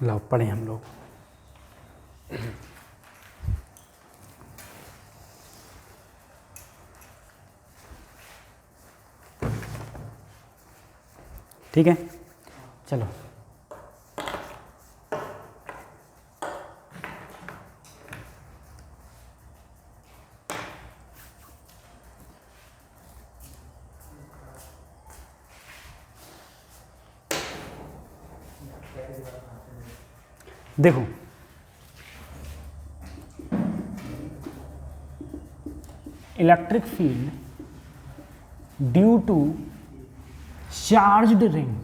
लो पढ़े हम लोग। ठीक है, चलो देखो, electric field due to charged ring.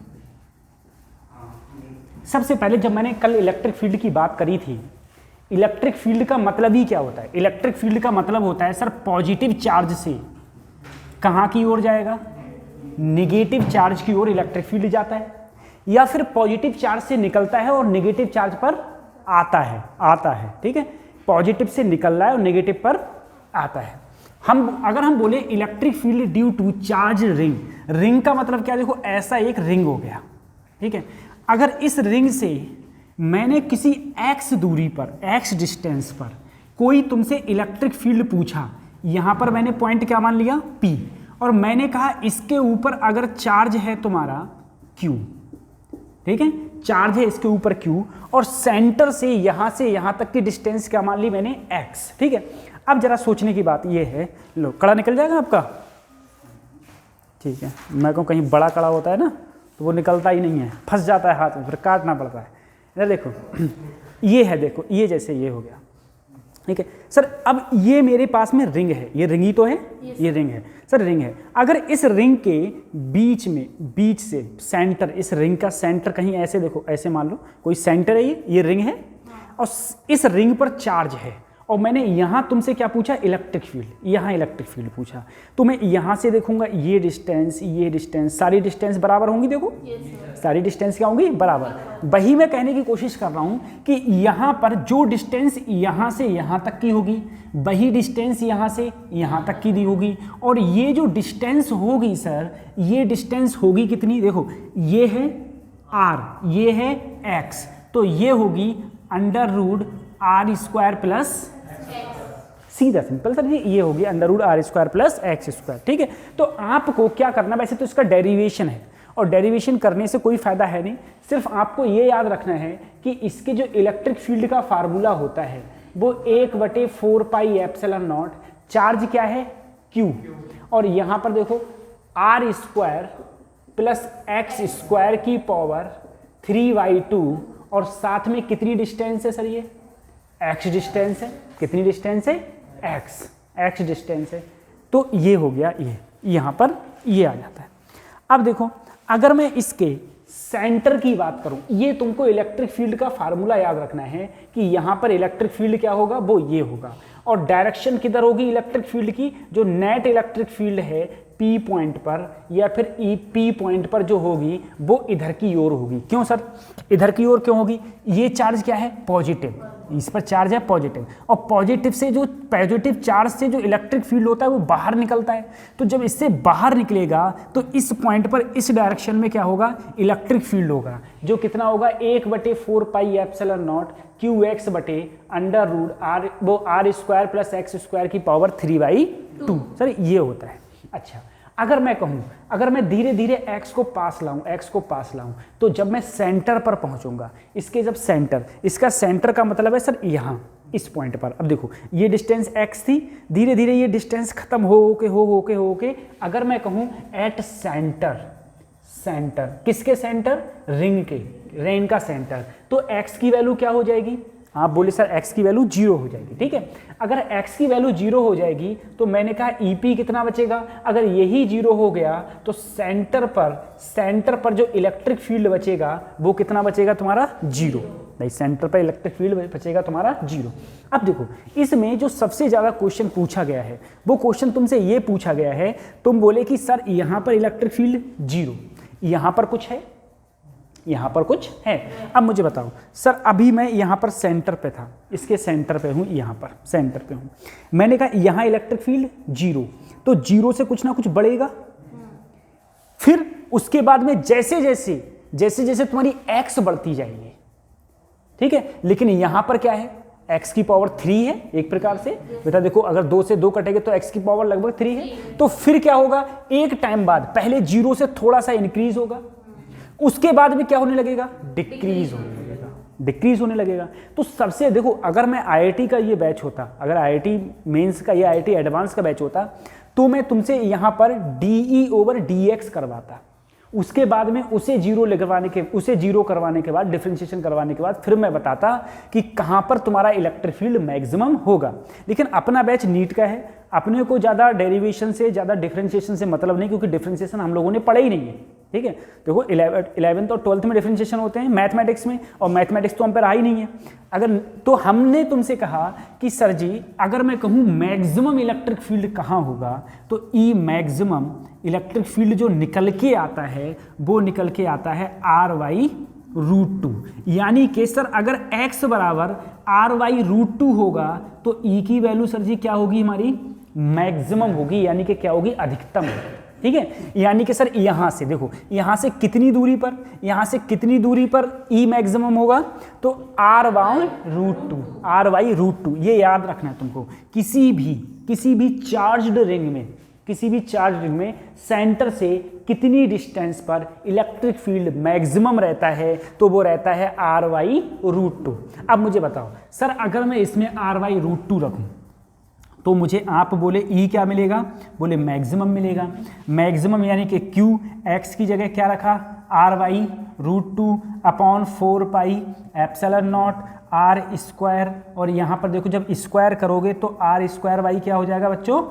सबसे पहले जब मैंने कल इलेक्ट्रिक फील्ड की बात करी थी, इलेक्ट्रिक फील्ड का मतलब ही क्या होता है? इलेक्ट्रिक फील्ड का मतलब होता है सर पॉजिटिव चार्ज से कहाँ की ओर जाएगा? नेगेटिव चार्ज की ओर इलेक्ट्रिक फील्ड जाता है, या फिर पॉजिटिव चार्ज से निकलता है और नेगेटिव चार्ज पर आता है। ठीक है, पॉजिटिव से निकल रहा है और नेगेटिव पर आता है। अगर हम बोले electric field due to charge ring, ring का मतलब क्या? देखो ऐसा एक रिंग हो गया, ठीक है। अगर इस रिंग से मैंने किसी x दूरी पर, x डिस्टेंस पर कोई तुमसे इलेक्ट्रिक फील्ड पूछा, यहां पर मैंने पॉइंट क्या मान लिया? P, और मैंने कहा इसके ऊपर अगर चार्ज है तुम्हारा Q, ठीक है, चार्ज है इसके ऊपर Q, और सेंटर से यहां तक की डिस्टेंस क्या मान ली मैंने? x। ठीक है, अब जरा सोचने की बात ये है, लो कड़ा निकल जाएगा आपका, ठीक है। मैं कहूँ कहीं बड़ा कड़ा होता है ना तो वो निकलता ही नहीं है, फंस जाता है हाथ में, फिर काटना पड़ता है। इधर देखो ये है, देखो ये जैसे ये हो गया, ठीक है सर। अब ये मेरे पास में रिंग है, ये रिंग ही तो है, ये रिंग है सर, रिंग है। अगर इस रिंग के बीच से सेंटर, इस रिंग का सेंटर कहीं ऐसे देखो, ऐसे मान लो कोई सेंटर है, ये रिंग है, और इस रिंग पर चार्ज है, और मैंने यहाँ तुमसे क्या पूछा? Electric field. यहाँ इलेक्ट्रिक फील्ड पूछा तो मैं यहाँ से देखूंगा ये डिस्टेंस, सारी डिस्टेंस बराबर होंगी। देखो सारी डिस्टेंस क्या होंगी? बराबर। वही मैं कहने की कोशिश कर रहा हूँ कि यहाँ पर जो डिस्टेंस यहाँ से यहाँ तक की होगी, वही डिस्टेंस यहाँ से यहाँ तक की दी होगी, और ये जो डिस्टेंस होगी सर, ये डिस्टेंस होगी कितनी? देखो ये है r, ये है x, तो ये होगी √r² प्लस, सीधा सिंपल सर जी, ये होगी √r² प्लस x²। ठीक है, तो आपको क्या करना, वैसे तो इसका डेरिवेशन है, और डेरिवेशन करने से कोई फायदा है नहीं, सिर्फ आपको ये याद रखना है कि इसके जो इलेक्ट्रिक फील्ड का फार्मूला होता है वो 1/4πε0, चार्ज क्या है? Q, और यहाँ पर देखो r² प्लस x² की पावर 3/2, और साथ में कितनी डिस्टेंस है सर? ये x डिस्टेंस है। कितनी डिस्टेंस है? x डिस्टेंस है। तो ये हो गया, ये यहाँ पर ये आ जाता है। अब देखो अगर मैं इसके सेंटर की बात करूं, ये तुमको इलेक्ट्रिक फील्ड का फार्मूला याद रखना है कि यहाँ पर इलेक्ट्रिक फील्ड क्या होगा? वो ये होगा, और डायरेक्शन किधर होगी इलेक्ट्रिक फील्ड की? जो नेट इलेक्ट्रिक फील्ड है P पॉइंट पर या फिर P पॉइंट पर जो होगी वो इधर की ओर होगी। क्यों सर इधर की ओर क्यों होगी? ये चार्ज क्या है? पॉजिटिव, इस पर चार्ज है पॉजिटिव, और पॉजिटिव चार्ज से जो इलेक्ट्रिक फील्ड होता है वो बाहर निकलता है। तो जब इससे बाहर निकलेगा तो इस पॉइंट पर, इस डायरेक्शन में क्या होगा? इलेक्ट्रिक फील्ड होगा, जो कितना होगा? 1/4πε0 QX बटे √r, वो r² प्लस x² की पावर 3/2। सर ये होता है। अच्छा, अगर मैं कहूं, अगर मैं धीरे धीरे x को पास लाऊं, तो जब मैं सेंटर पर पहुंचूंगा, इसके जब सेंटर, इसका सेंटर का मतलब है सर यहाँ इस पॉइंट पर। अब देखो ये डिस्टेंस x थी, धीरे धीरे ये डिस्टेंस खत्म हो के अगर मैं कहूँ एट सेंटर, किसके सेंटर? रिंग का सेंटर, तो x की वैल्यू क्या हो जाएगी? आप बोले सर x की वैल्यू 0 हो जाएगी। ठीक है, अगर x की वैल्यू 0 हो जाएगी तो मैंने कहा EP कितना बचेगा? अगर यही 0 हो गया तो सेंटर पर जो इलेक्ट्रिक फील्ड बचेगा वो कितना बचेगा तुम्हारा? 0। नहीं, सेंटर पर इलेक्ट्रिक फील्ड बचेगा तुम्हारा 0। अब देखो इसमें जो सबसे ज़्यादा क्वेश्चन पूछा गया है वो क्वेश्चन तुमसे ये पूछा गया है, तुम बोले कि सर यहाँ पर इलेक्ट्रिक फील्ड 0, यहाँ पर कुछ है, यहाँ पर कुछ है। अब मुझे बताओ सर, अभी मैं यहाँ पर सेंटर पे था, इसके सेंटर पे हूँ, यहाँ पर सेंटर पे हूँ, मैंने कहा यहाँ इलेक्ट्रिक फील्ड 0, तो 0 से कुछ ना कुछ बढ़ेगा। फिर उसके बाद में जैसे जैसे तुम्हारी x बढ़ती जाएगी, ठीक है। लेकिन यहाँ पर क्या है, x की पावर 3 है एक प्रकार से। बेटा देखो अगर 2 से 2 कटेंगे तो x की पावर लगभग 3 है। तो फिर क्या होगा, एक टाइम बाद पहले 0 से थोड़ा सा इंक्रीज होगा, उसके बाद में क्या होने लगेगा, डिक्रीज होने लगेगा, डिक्रीज होने लगेगा। तो सबसे देखो, अगर मैं IIT का ये बैच होता, अगर IIT मेंस का या IIT एडवांस का बैच होता, तो मैं तुमसे यहाँ पर DE/dx करवाता, उसके बाद में उसे जीरो करवाने के बाद, डिफरेंशिएशन करवाने के बाद फिर मैं बताता कि कहाँ पर तुम्हारा इलेक्ट्रिक फील्ड मैक्सिमम होगा। लेकिन अपना बैच नीट का है, अपने को ज़्यादा डेरिवेशन से, ज़्यादा डिफरेंशिएशन से मतलब नहीं, क्योंकि डिफरेंशिएशन हम लोगों ने पढ़ा ही नहीं है। ठीक है, देखो 11th और 12th में डिफरेंशिएशन होते हैं मैथमेटिक्स में, और मैथमेटिक्स तो हम पर आई नहीं है। अगर तो हमने तुमसे कहा कि सर जी अगर मैं कहूँ मैक्सिमम इलेक्ट्रिक फील्ड कहाँ होगा, तो ई मैक्सिमम इलेक्ट्रिक फील्ड जो निकल के आता है वो निकल के आता है RY√2। यानी कि सर अगर x बराबर RY√2 होगा तो E की वैल्यू सर जी क्या होगी, हमारी मैक्सिमम होगी, यानी कि क्या होगी, अधिकतम होगी। ठीक है, यानी कि सर यहाँ से देखो, यहाँ से कितनी दूरी पर, यहाँ से कितनी दूरी पर E मैक्सिमम होगा, तो RY√2, ये याद रखना है तुमको। किसी भी चार्ज्ड रिंग में सेंटर से कितनी डिस्टेंस पर इलेक्ट्रिक फील्ड मैक्सिमम रहता है, तो वो रहता है RY√2। अब मुझे बताओ सर अगर मैं इसमें RY√2 रखूं तो मुझे आप बोले E क्या मिलेगा, बोले मैक्सिमम मिलेगा। मैक्सिमम यानी कि Q, X की जगह क्या रखा, RY√2/4πε0 R², और यहाँ पर देखो जब स्क्वायर करोगे तो R²Y क्या हो जाएगा बच्चों,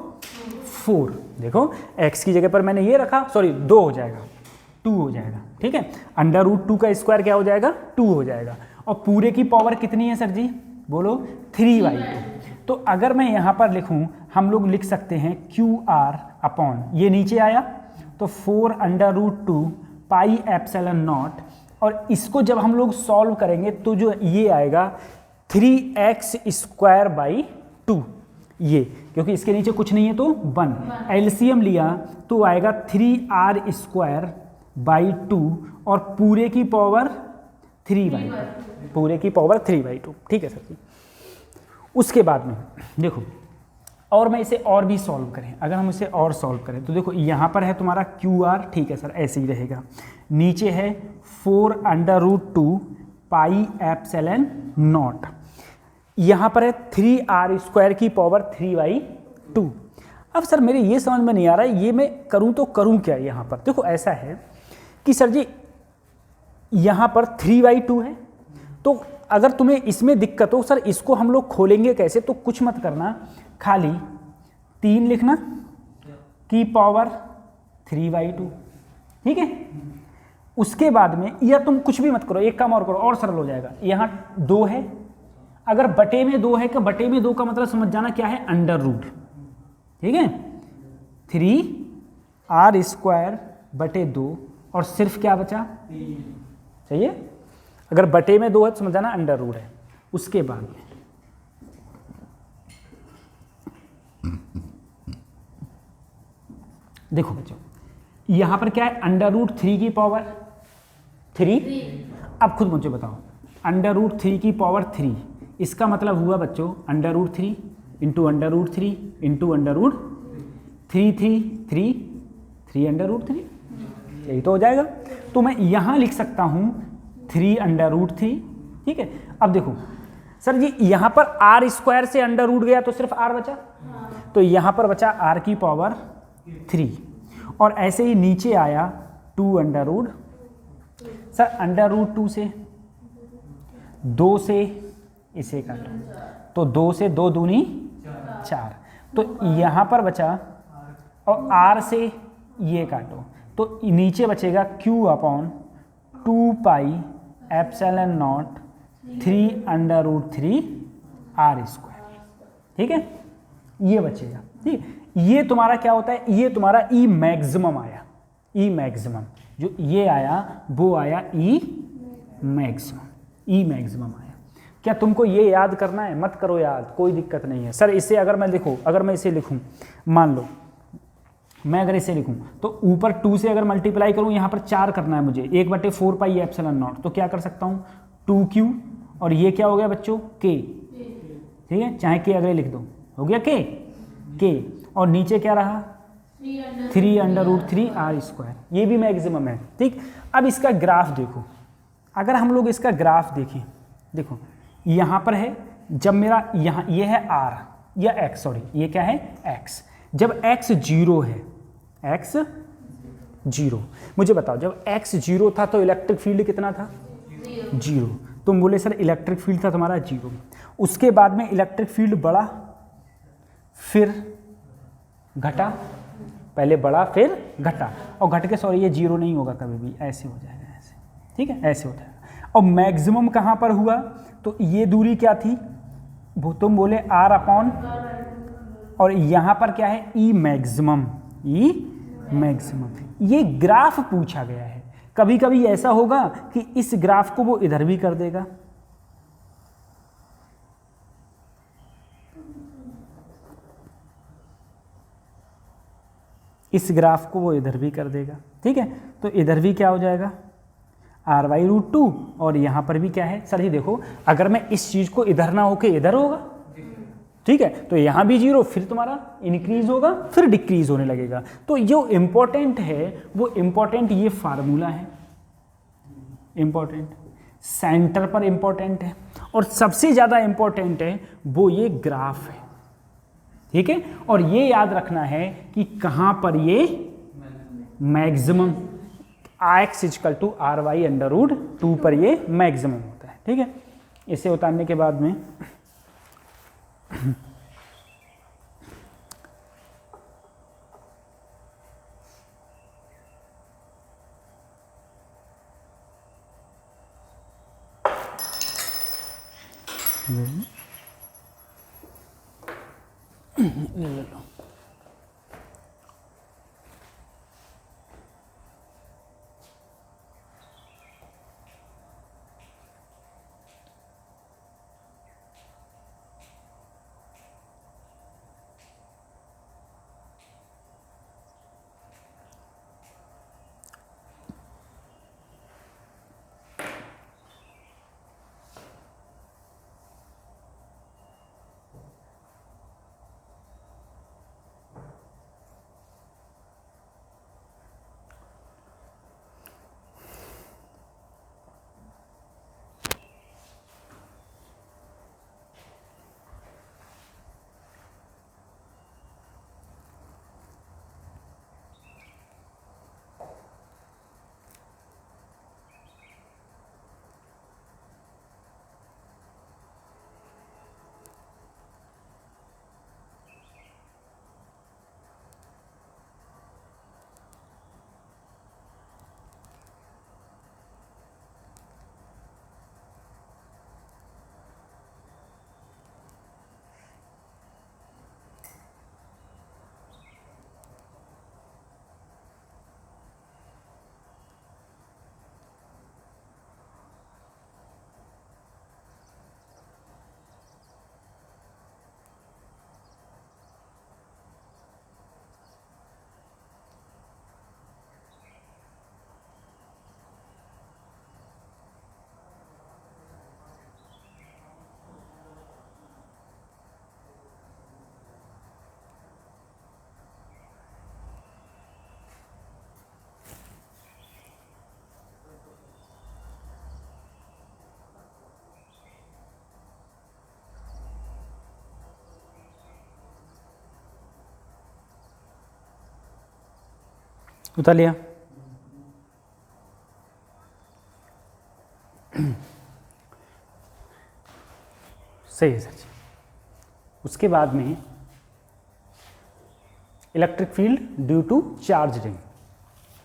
4। देखो x की जगह पर मैंने ये रखा, सॉरी 2 हो जाएगा, 2 हो जाएगा। ठीक है, √2 का स्क्वायर क्या हो जाएगा, 2 हो जाएगा। और पूरे की पावर कितनी है सर जी, बोलो 3/2। तो अगर मैं यहाँ पर लिखूँ, हम लोग लिख सकते हैं QR/, ये नीचे आया तो 4√2πε0, और इसको जब हम लोग सॉल्व करेंगे तो जो ये आएगा 3x²/2, ये क्योंकि इसके नीचे कुछ नहीं है तो 1, एलसीएम लिया तो आएगा 3r²/2 और पूरे की पावर 3/2, ठीक है सर जी। उसके बाद में देखो, और मैं इसे और भी सॉल्व करें, अगर हम इसे और सॉल्व करें तो देखो यहाँ पर है तुम्हारा QR, ठीक है सर ऐसे ही रहेगा, नीचे है 4√2πε0, यहाँ पर है 3r²3/2। अब सर मेरे ये समझ में नहीं आ रहा है, ये मैं करूँ तो करूँ क्या। यहाँ पर देखो ऐसा है कि सर जी यहाँ पर 3/2 है, तो अगर तुम्हें इसमें दिक्कत हो सर इसको हम लोग खोलेंगे कैसे, तो कुछ मत करना, खाली 3 लिखना की पावर 3/2, ठीक है। उसके बाद में या तुम कुछ भी मत करो, एक काम और करो और सरल हो जाएगा। यहाँ 2 है, अगर बटे में 2 है, कि बटे में 2 का मतलब समझ जाना क्या है, अंडर रूट, ठीक है। 3r²/2 और सिर्फ क्या बचा, चाहिए, अगर बटे में 2 है तो समझ जाना अंडर रूट है। उसके बाद में देखो बच्चों, यहां पर क्या है, अंडर रूट 3 की पावर 3। अब खुद मुझे बताओ, अंडर रूट 3 की पावर 3, इसका मतलब हुआ बच्चों under root 3 into under root 3 into under root 3 under root 3, यही तो हो जाएगा। तो मैं यहां लिख सकता हूं 3 अंडर रूट 3, ठीक है। अब देखो सर जी यहाँ पर r² से अंडर रूट गया तो सिर्फ r बचा, तो यहाँ पर बचा r की पावर 3, और ऐसे ही नीचे आया 2 under root, sir under root 2 से 2 से इसे काटो तो 2 से 2 दूनी 4, तो यहाँ पर बचा, और r से ये काटो तो नीचे बचेगा Q/2πε0 3 अंडर रूट 3 r², ठीक है, ये बचेगा। ठीक, ये तुम्हारा क्या होता है, ये तुम्हारा E मैक्सिमम आया, E मैक्सिमम जो ये आया वो आया E मैक्सिमम आया। क्या तुमको ये याद करना है, मत करो याद, कोई दिक्कत नहीं है। सर इसे अगर मैं देखो, अगर मैं इसे लिखूं, मान लो मैं अगर इसे लिखूं तो ऊपर 2 से अगर मल्टीप्लाई करूं, यहाँ पर 4 करना है मुझे, 1/4πε0, तो क्या कर सकता हूँ 2q और ये क्या हो गया बच्चों, के, ठीक है, चाहे के अगले लिख दो, हो गया के, और नीचे क्या रहा 3√3r², ये भी मैक्सिमम है। ठीक, अब इसका ग्राफ देखो, अगर हम लोग इसका ग्राफ देखें, देखो यहाँ पर है, जब मेरा यहाँ ये है r या x, सॉरी ये क्या है x, जब x 0 है, x 0, मुझे बताओ जब x 0 था तो इलेक्ट्रिक फील्ड कितना था 0, तुम बोले सर इलेक्ट्रिक फील्ड था तुम्हारा 0, उसके बाद में इलेक्ट्रिक फील्ड बढ़ा फिर घटा, पहले बढ़ा फिर घटा, और घट के सॉरी ये 0 नहीं होगा कभी भी, ऐसे हो जाएगा, ऐसे, ठीक है, ऐसे हो जाएगा। और मैक्सिमम कहाँ पर हुआ, तो ये दूरी क्या थी, वो तुम बोले r/, और यहाँ पर क्या है E मैक्सिमम, E मैक्सिमम। ये ग्राफ पूछा गया है, कभी कभी ऐसा होगा कि इस ग्राफ को वो इधर भी कर देगा, इस ग्राफ को वो इधर भी कर देगा, ठीक है, तो इधर भी क्या हो जाएगा r/√2, और यहाँ पर भी क्या है सर ही देखो, अगर मैं इस चीज़ को इधर ना होके इधर होगा, ठीक है, तो यहाँ भी 0, फिर तुम्हारा इंक्रीज होगा फिर डिक्रीज होने लगेगा। तो जो इम्पोर्टेंट है वो इम्पोर्टेंट ये फार्मूला है, इम्पोर्टेंट सेंटर पर इम्पोर्टेंट है, और सबसे ज़्यादा इम्पोर्टेंट है वो ये ग्राफ है, ठीक है, और ये याद रखना है कि कहाँ पर ये मैक्सिमम x = r/√2 पर ये मैक्सिमम होता है, ठीक है। इसे उतारने के बाद में ले लो, उतार लिया, सही है सर जी। उसके बाद में electric field due to charge ring,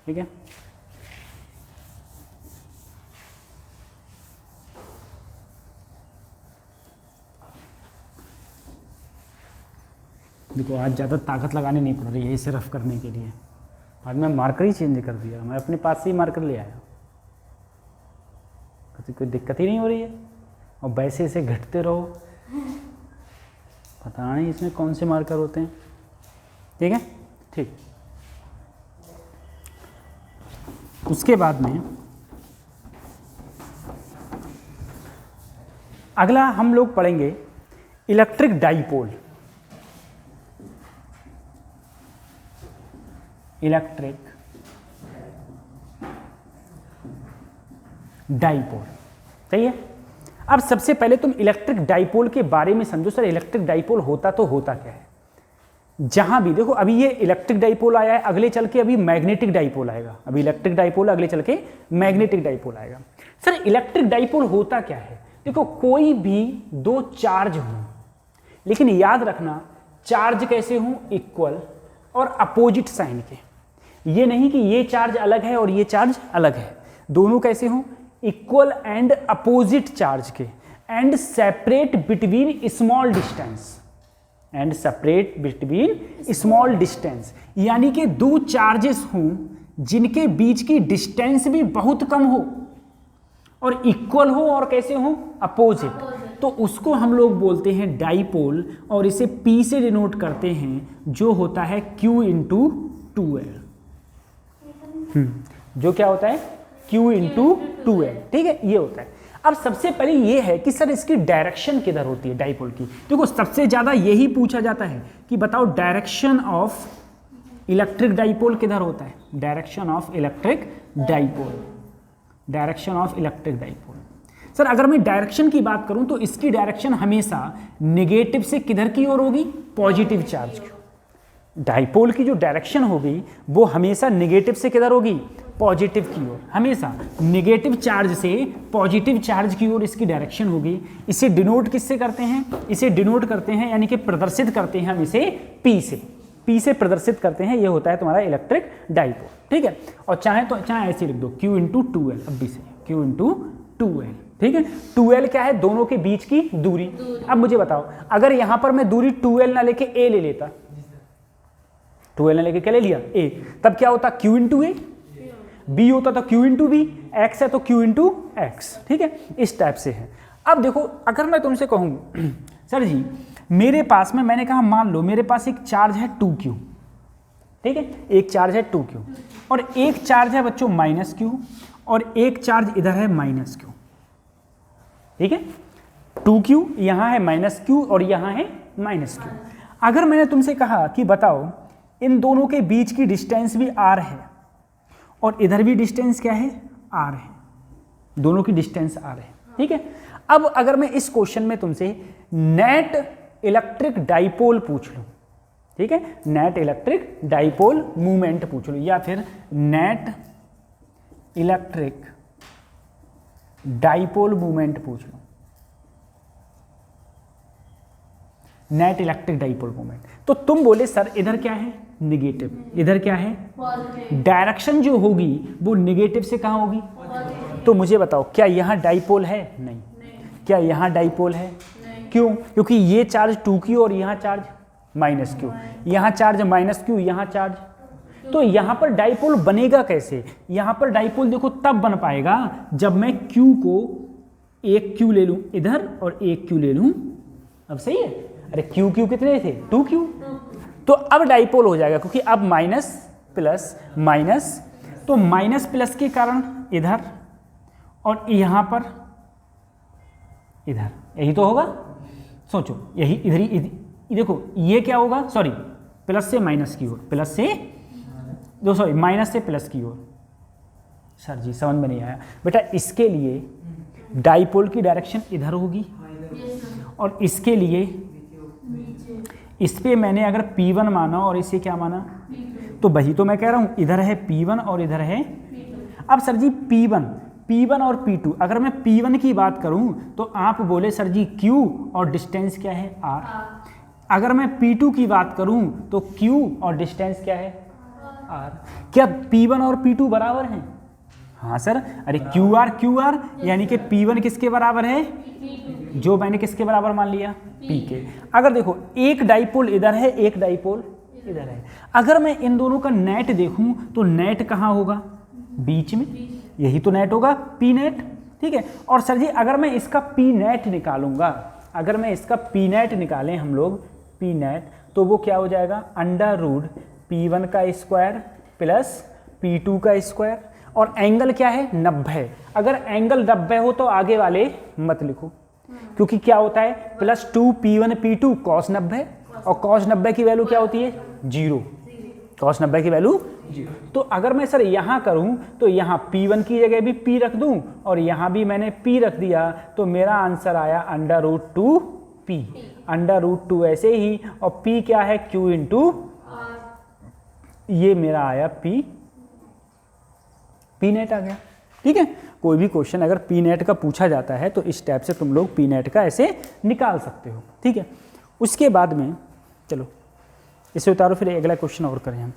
ठीक है, देखो आज ज़्यादा ताकत लगानी नहीं पड़ रही है इसे रफ करने के लिए, आज मैं मार्कर ही चेंज कर दिया, मैं अपने पास से ही मार्कर ले आया, कोई दिक्कत ही नहीं हो रही है, और वैसे इसे घटते रहो, पता नहीं इसमें कौन से मार्कर होते हैं, ठीक है, ठीक। उसके बाद में अगला हम लोग पढ़ेंगे इलेक्ट्रिक डाइपोल। इलेक्ट्रिक डाइपोल, सही है। अब सबसे पहले तुम इलेक्ट्रिक डाइपोल के बारे में समझो। सर इलेक्ट्रिक डाइपोल होता तो होता क्या है? जहां भी देखो, अभी ये इलेक्ट्रिक डाइपोल आया है, अगले चल के अभी मैग्नेटिक डाइपोल आएगा। अभी इलेक्ट्रिक डाइपोल, अगले चल के मैग्नेटिक डाइपोल आएगा। सर इलेक्ट्रिक डाइपोल होता क्या है? देखो कोई भी दो चार्ज हों, लेकिन याद रखना चार्ज कैसे हों? इक्वल और अपोजिट साइन के। ये नहीं कि ये चार्ज अलग है और ये चार्ज अलग है, दोनों कैसे हों? इक्वल एंड अपोजिट चार्ज के, and separate between small distance, and separate between small distance, यानी कि दो चार्जेस हों जिनके बीच की डिस्टेंस भी बहुत कम हो और इक्वल हो और कैसे हो? अपोजिट। तो उसको हम लोग बोलते हैं डाइपोल, और इसे P से डिनोट करते हैं, जो होता है Q इंटू 2L। जो क्या होता है? Q इंटू 2L, ठीक है, ये होता है। अब सबसे पहले ये है कि सर इसकी डायरेक्शन किधर होती है डाइपोल की? देखो सबसे ज़्यादा यही पूछा जाता है कि बताओ डायरेक्शन ऑफ इलेक्ट्रिक डाइपोल किधर होता है? Direction of electric dipole, direction of electric dipole. Sir अगर मैं डायरेक्शन की बात करूं तो इसकी डायरेक्शन हमेशा नेगेटिव से किधर की ओर होगी? पॉजिटिव चार्ज की। डाइपोल की जो डायरेक्शन होगी वो हमेशा नेगेटिव से किधर होगी? पॉजिटिव की ओर। हमेशा नेगेटिव चार्ज से पॉजिटिव चार्ज की ओर इसकी डायरेक्शन होगी। इसे डिनोट किससे करते हैं? इसे डिनोट करते हैं यानी कि प्रदर्शित करते हैं हम इसे P से। P से प्रदर्शित करते हैं, ये होता है तुम्हारा इलेक्ट्रिक डाइपोल, ठीक है। और चाहे तो चाहे ऐसे लिख दो Q इंटू 2L, अब भी से Q इंटू 2L, ठीक है। 2L क्या है? दोनों के बीच की दूरी। अब मुझे बताओ, अगर यहां पर मैं दूरी 2L ना लेके A ले लेता, 2L ना लेके क्या ले लिया? A, तब क्या होता? Q into A। B होता तो Q इंटू B, X है तो Q इंटू X, ठीक है, इस टाइप से है। अब देखो अगर मैं तुमसे कहूँ सर जी मेरे पास में, मैंने कहा मान लो मेरे पास एक चार्ज है 2Q, ठीक है, एक चार्ज है 2Q और एक चार्ज है बच्चों -Q और एक चार्ज इधर है -Q, ठीक है। 2Q यहाँ है -Q और यहाँ है -Q। अगर मैंने तुमसे कहा कि बताओ इन दोनों के बीच की डिस्टेंस भी R है और इधर भी डिस्टेंस क्या है? R है, दोनों की डिस्टेंस R है, ठीक है। अब अगर मैं इस क्वेश्चन में तुमसे नेट इलेक्ट्रिक डाइपोल पूछ लूं, ठीक है, नेट इलेक्ट्रिक डाइपोल मूवमेंट पूछ लूं, या फिर नेट इलेक्ट्रिक डाइपोल मूवमेंट पूछ लूं, नेट इलेक्ट्रिक डाइपोल मूवमेंट, तो तुम बोले सर इधर क्या है? निगेटिव, इधर क्या है? डायरेक्शन जो होगी वो निगेटिव से कहाँ होगी? तो मुझे बताओ क्या यहाँ डाइपोल है? नहीं। क्या यहाँ डाइपोल है? क्यों? क्योंकि ये चार्ज 2Q और यहाँ चार्ज -Q, यहाँ चार्ज -Q, यहाँ चार्ज, तो यहाँ पर डाइपोल बनेगा कैसे? यहाँ पर डाइपोल देखो तब बन पाएगा जब मैं Q को एक Q ले लूँ इधर और एक Q ले लूँ, अब सही है। अरे Q कितने थे? 2Q, तो अब डाइपोल हो जाएगा, क्योंकि अब माइनस प्लस माइनस, तो माइनस प्लस के कारण इधर और यहाँ पर इधर, यही तो होगा। सोचो यही इधर ही देखो ये क्या होगा? सॉरी, प्लस से माइनस की ओर, प्लस से सॉरी माइनस से प्लस की ओर। सर जी समझ में नहीं आया बेटा। इसके लिए डाइपोल की डायरेक्शन इधर होगी और इसके लिए इस पे मैंने अगर P1 माना और इसे क्या माना, तो वही तो मैं कह रहा हूँ, इधर है P1 और इधर है। अब सर जी P1 और P2, अगर मैं P1 की बात करूं तो आप बोले सर जी Q और डिस्टेंस क्या है? R। अगर मैं P2 की बात करूं तो Q और डिस्टेंस क्या है? R। क्या P1 और P2 बराबर हैं? हाँ सर। अरे QR यानी कि P1 किसके बराबर है? जो मैंने किसके बराबर मान लिया? P के। अगर देखो एक डाइपोल इधर है, एक डाइपोल इधर है, अगर मैं इन दोनों का नेट देखूं तो नेट कहाँ होगा? बीच में, यही तो नेट होगा, P नेट, ठीक है। और सर जी अगर मैं इसका P नेट निकालूंगा, अगर मैं इसका P नेट निकालें हम लोग P नेट, तो वो क्या हो जाएगा? √P1 का स्क्वायर प्लस P2 का स्क्वायर, और एंगल क्या है? 90। अगर एंगल 90 हो तो आगे वाले मत लिखो, क्योंकि क्या होता है +2p1p2 cos 90, और cos 90 की वैल्यू क्या होती है 0, cos 90 की वैल्यू 0। तो अगर मैं सर यहाँ करूँ तो यहाँ p1 की जगह भी p रख दूँ और यहाँ भी मैंने p रख दिया, तो मेरा आंसर आया √2p, √2 ऐसे ही, और p क्या है q इंटू, ये मेरा आया p नेट आ गया। ठीक है, कोई भी क्वेश्चन अगर पी नेट का पूछा जाता है तो इस टाइप से तुम लोग पी नेट का ऐसे निकाल सकते हो। ठीक है, उसके बाद में चलो इसे उतारो, फिर अगला क्वेश्चन और करें हम।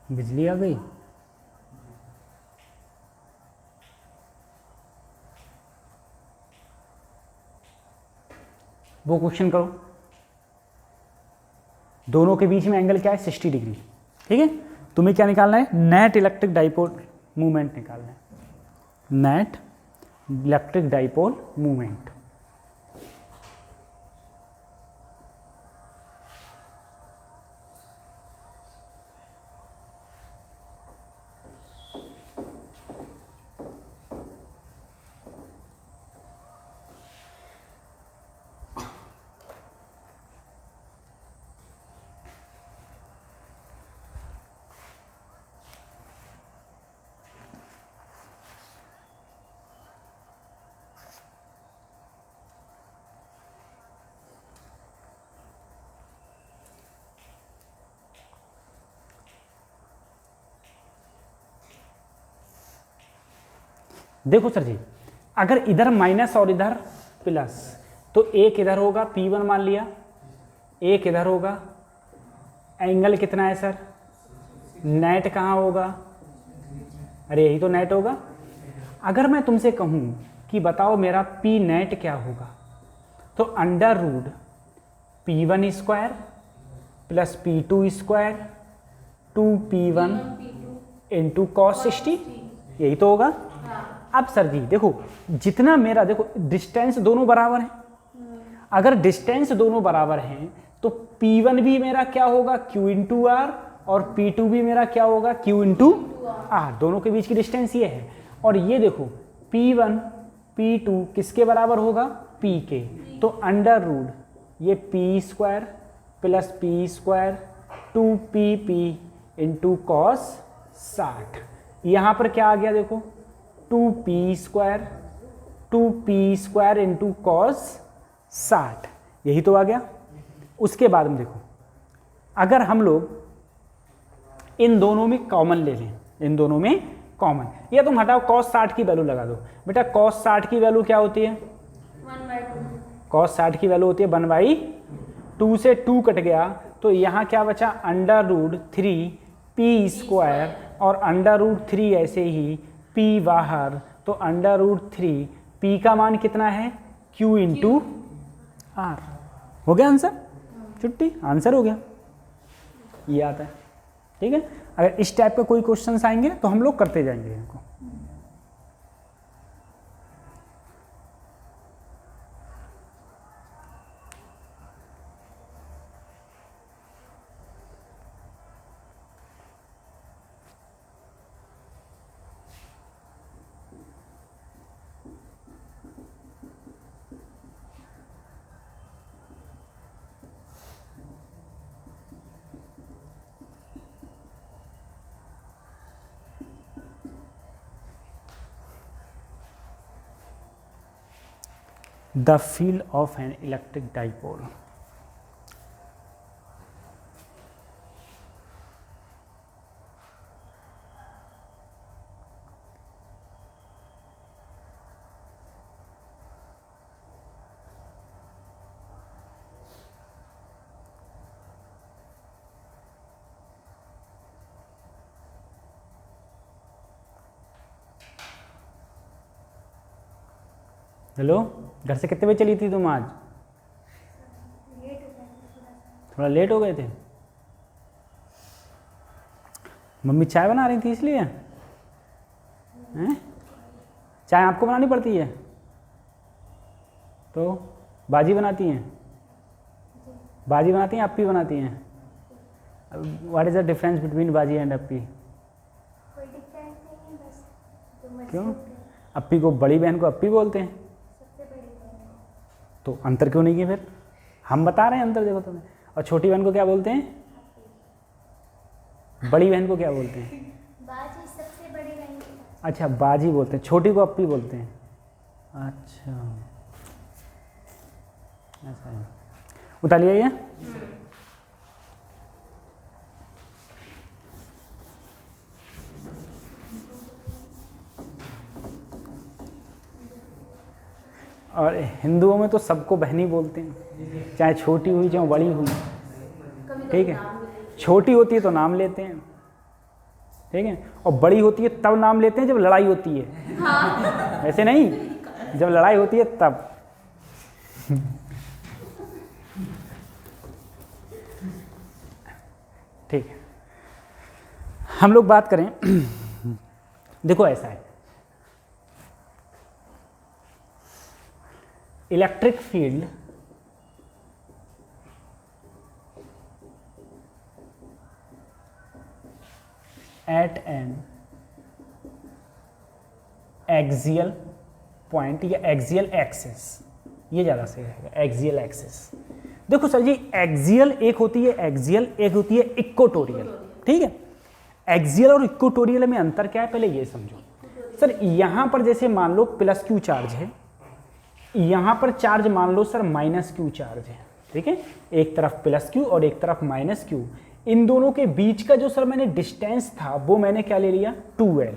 बिजली आ गई। वो क्वेश्चन करो, दोनों के बीच में एंगल क्या है 60 डिग्री। ठीक है, तुम्हें क्या निकालना है, नेट इलेक्ट्रिक डाइपोल मूवमेंट निकालना है, नेट इलेक्ट्रिक डाइपोल मूवमेंट। देखो सर जी, अगर इधर माइनस और इधर प्लस, तो एक इधर होगा P1 मान लिया, एक इधर होगा, एंगल कितना है सर, नेट कहाँ होगा, अरे यही तो नेट होगा। अगर मैं तुमसे कहूँ कि बताओ मेरा P नेट क्या होगा, तो √P1 square plus P2 square 2P1 into cos 60, यही तो होगा। अब सर जी देखो, जितना मेरा देखो डिस्टेंस दोनों बराबर है, अगर डिस्टेंस दोनों बराबर हैं तो P1 भी मेरा क्या होगा Q इंटू आर, और P2 भी मेरा क्या होगा Q इंटू आर, दोनों के बीच की डिस्टेंस ये है। और ये देखो P1 P2 किसके बराबर होगा, P के, तो ये P square plus P square 2PP into cos 60, यहाँ पर क्या आ गया देखो 2P स्क्वायर इंटू कॉस 60, यही तो आ गया। उसके बाद में देखो, अगर हम लोग इन दोनों में कॉमन ले लें, इन दोनों में कॉमन। या तुम हटाओ cos 60 की वैल्यू लगा दो। बेटा cos 60 की वैल्यू क्या होती है? 1/2। cos 60 की वैल्यू होती है 1/2 से 2 कट गया तो यहाँ क्या बचा? √3p² और √3 ऐसे ही p बाहर, तो √3 p का मान कितना है? q × r। हो गया आंसर? छुट्टी, आंसर हो गया। ये आता है, ठीक है। अगर इस टाइप का कोई क्वेश्चंस आएंगे तो हम लोग करते जाएंगे इनको। The field of an electric dipole. Hello, घर से कितने बजे चली थी तुम आज? थोड़ा लेट हो गए थे। मम्मी चाय बना रही थी इसलिए हैं? चाय आपको बनानी पड़ती है? तो बाजी बनाती हैं? बाजी बनाती हैं, अप्पी बनाती हैं? What is the difference between बाजी एंड अप्पी? कोई डिफरेंस नहीं है, बस क्यों? अप्पी को, बड़ी बहन को अप्पी बोलते हैं, सबसे बड़ी बहन। तो अंतर क्यों नहीं है फिर? हम बता रहे हैं अंतर, देखो तुम्हें। और छोटी बहन को क्या बोलते हैं? बड़ी बहन को क्या बोलते हैं? बाजी सबसे बड़ी बहन। अच्छा, बाजी बोलते हैं, छोटी को अप्पी बोलते हैं। अच्छा ऐसा है, उतारिए ये। और हिंदुओं में तो सबको बहनी बोलते हैं, चाहे छोटी हुई चाहे बड़ी हुई, ठीक है। छोटी होती है तो नाम लेते हैं, ठीक है, और बड़ी होती है तब नाम लेते हैं जब लड़ाई होती है। हाँ। ऐसे नहीं, जब लड़ाई होती है तब। ठीक है, हम लोग बात करें। देखो ऐसा है, electric field at N axial point या एक्सियल एक्सिस, ये ज़्यादा सही रहेगा, एक्सियल एक्सिस। देखो सर जी, एक्सियल एक होती है एक्सियल, एक होती है इक्वेटोरियल, ठीक है। एक्सियल और इक्वेटोरियल में अंतर क्या है पहले ये समझो। सर यहाँ पर जैसे मान लो प्लस क्यू चार्ज है, यहाँ पर चार्ज मान लो सर माइनस क्यू चार्ज है, ठीक है। एक तरफ प्लस क्यू और एक तरफ माइनस क्यू, इन दोनों के बीच का जो सर मैंने डिस्टेंस था वो मैंने क्या ले लिया? 2L,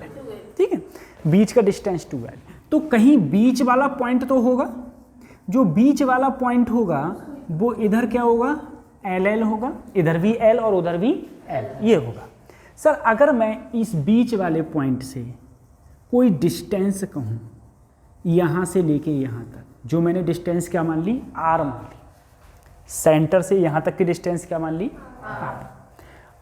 ठीक है। बीच का डिस्टेंस 2L, तो कहीं बीच वाला पॉइंट तो होगा, जो बीच वाला पॉइंट होगा वो इधर क्या होगा? LL होगा, इधर भी L और उधर भी L, ये होगा। सर अगर मैं इस बीच वाले पॉइंट से कोई डिस्टेंस कहूँ यहाँ से लेके यहाँ तक, जो मैंने डिस्टेंस क्या मान ली? R मान ली। सेंटर से यहाँ तक की डिस्टेंस क्या मान ली? R।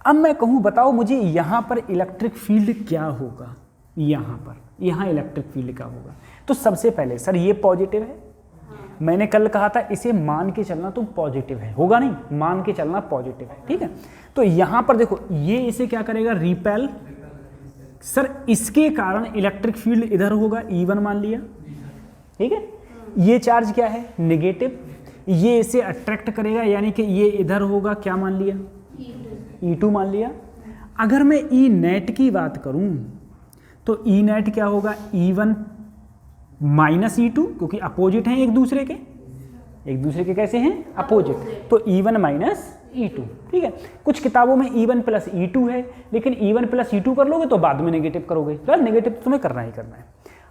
अब मैं कहूँ बताओ मुझे यहाँ पर इलेक्ट्रिक फील्ड क्या होगा? यहाँ पर, यहाँ इलेक्ट्रिक फील्ड क्या होगा? तो सबसे पहले सर ये पॉजिटिव है, मैंने कल कहा था इसे मान के चलना तो पॉजिटिव है, होगा नहीं, मान के चलना पॉजिटिव है, ठीक है। तो यहाँ पर देखो ये इसे क्या करेगा? रिपेल। सर इसके कारण इलेक्ट्रिक फील्ड इधर होगा, E1 मान लिया, ठीक है। ये चार्ज क्या है? नेगेटिव, ये इसे अट्रैक्ट करेगा, यानी कि ये इधर होगा, क्या मान लिया? E2 मान लिया। अगर मैं E नेट की बात करूं तो E नेट क्या होगा? E1 माइनस E2, क्योंकि अपोजिट हैं एक दूसरे के कैसे हैं? अपोजिट, तो E1 माइनस E2, ठीक है। कुछ किताबों में E1 प्लस E2 है, लेकिन E1 प्लस E2 कर लोगे तो बाद में नेगेटिव करोगे, तो नेगेटिव तुम्हें करना ही करना है।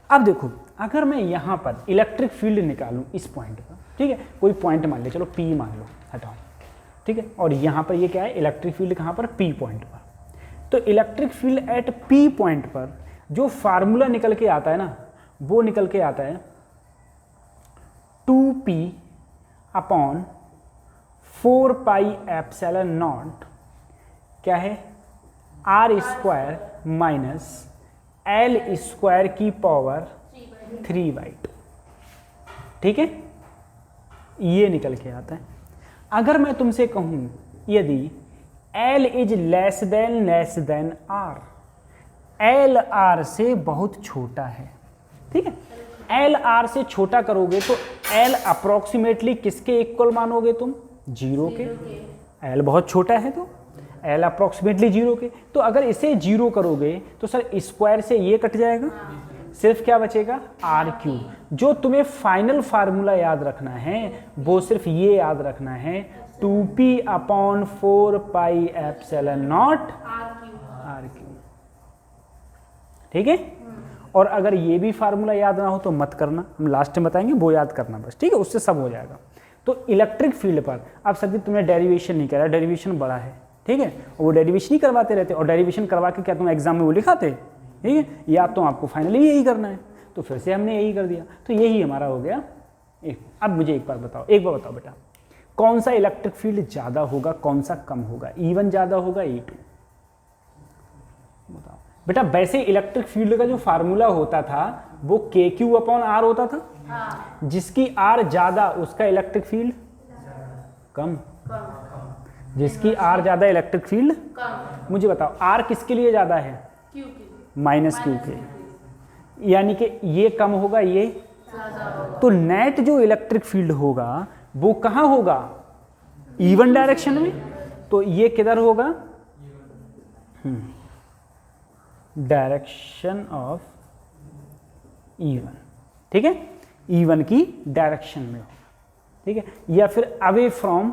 अब देखो, अगर मैं यहाँ पर इलेक्ट्रिक फील्ड निकालूँ इस पॉइंट पर, ठीक है, कोई पॉइंट मान ले, चलो P मान लो, हटाओ, ठीक है, और यहाँ पर ये क्या है, इलेक्ट्रिक फील्ड कहाँ पर, P पॉइंट पर। तो electric field at P point पर जो फार्मूला निकल के आता है ना, वो निकल के आता है 2p upon 4 pi epsilon naught, क्या है, R square minus L square की पावर 3/2, ठीक है, ये निकल के आता है। अगर मैं तुमसे कहूं यदि L is less than R, L R से बहुत छोटा है, ठीक है, L R से छोटा करोगे तो L अप्रोक्सीमेटली किसके इक्वल मानोगे तुम, 0 के। L बहुत छोटा है तो L अप्रोक्सीमेटली 0 के, तो अगर इसे 0 करोगे तो सर स्क्वायर से ये कट जाएगा, सिर्फ क्या बचेगा, R3। जो तुम्हें फाइनल फार्मूला याद रखना है वो सिर्फ ये याद रखना है 2p upon 4 pi epsilon not R3, ठीक है। और अगर ये भी फार्मूला याद ना हो तो मत करना, हम लास्ट में बताएंगे, वो याद करना बस, ठीक है, उससे सब हो जाएगा। तो इलेक्ट्रिक फील्ड पर अब सभी तुमने डेरिवेशन नहीं करा, डेरिवेशन बड़ा है, ठीक है, वो डेरिवेशन ही करवाते रहते, और डेरिवेशन करवा के क्या तुम एग्जाम में वो लिखाते, ठीक है, या तो आपको फाइनली यही करना है, तो फिर से हमने यही कर दिया, तो यही हमारा हो गया। अब मुझे एक बार बताओ बेटा, कौन सा इलेक्ट्रिक फील्ड ज़्यादा होगा, कौन सा कम होगा, E1 ज़्यादा होगा, E2, बताओ बेटा। वैसे इलेक्ट्रिक फील्ड का जो फार्मूला होता था वो KQ अपॉन R होता था, जिसकी R ज़्यादा उसका इलेक्ट्रिक फील्ड कम, जिसकी R ज़्यादा इलेक्ट्रिक फील्ड कम। मुझे बताओ R किसके लिए ज़्यादा है, माइनस Q के, यानी कि ये कम होगा, ये, तो नेट जो इलेक्ट्रिक फील्ड होगा वो कहाँ होगा, E1 डायरेक्शन में, तो ये किधर होगा, डायरेक्शन ऑफ E1, ठीक है, E1 की डायरेक्शन में होगा, ठीक है, या फिर अवे फ्रॉम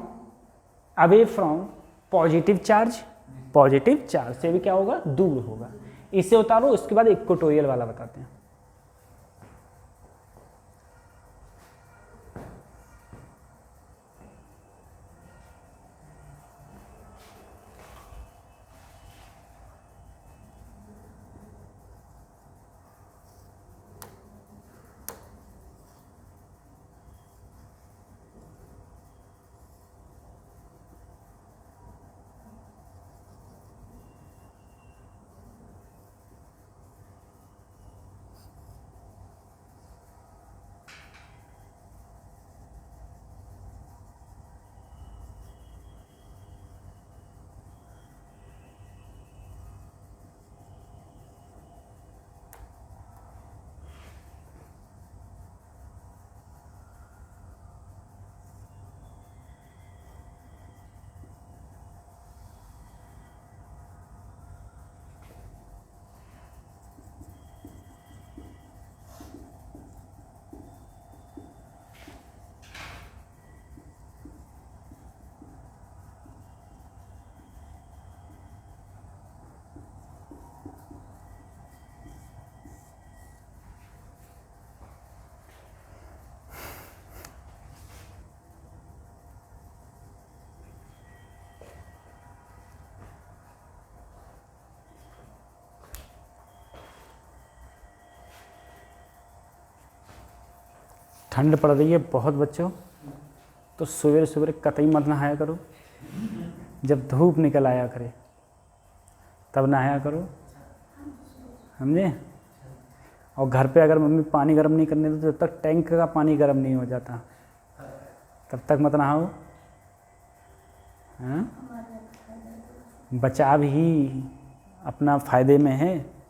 पॉजिटिव चार्ज से भी क्या होगा, दूर होगा। इसे उतारो, उसके बाद इक्वेटोरियल वाला बताते हैं। ठंड पड़ रही है बहुत बच्चों, तो सवेरे सवेरे कतई मत नहाया करो, जब धूप निकल आया करे तब नहाया करो, समझे। और घर पे अगर मम्मी पानी गर्म नहीं करने देती, जब तक टैंक का पानी गर्म नहीं हो जाता तब तक मत नहाओ, हाँ, बचाव ही अपना फ़ायदे में है।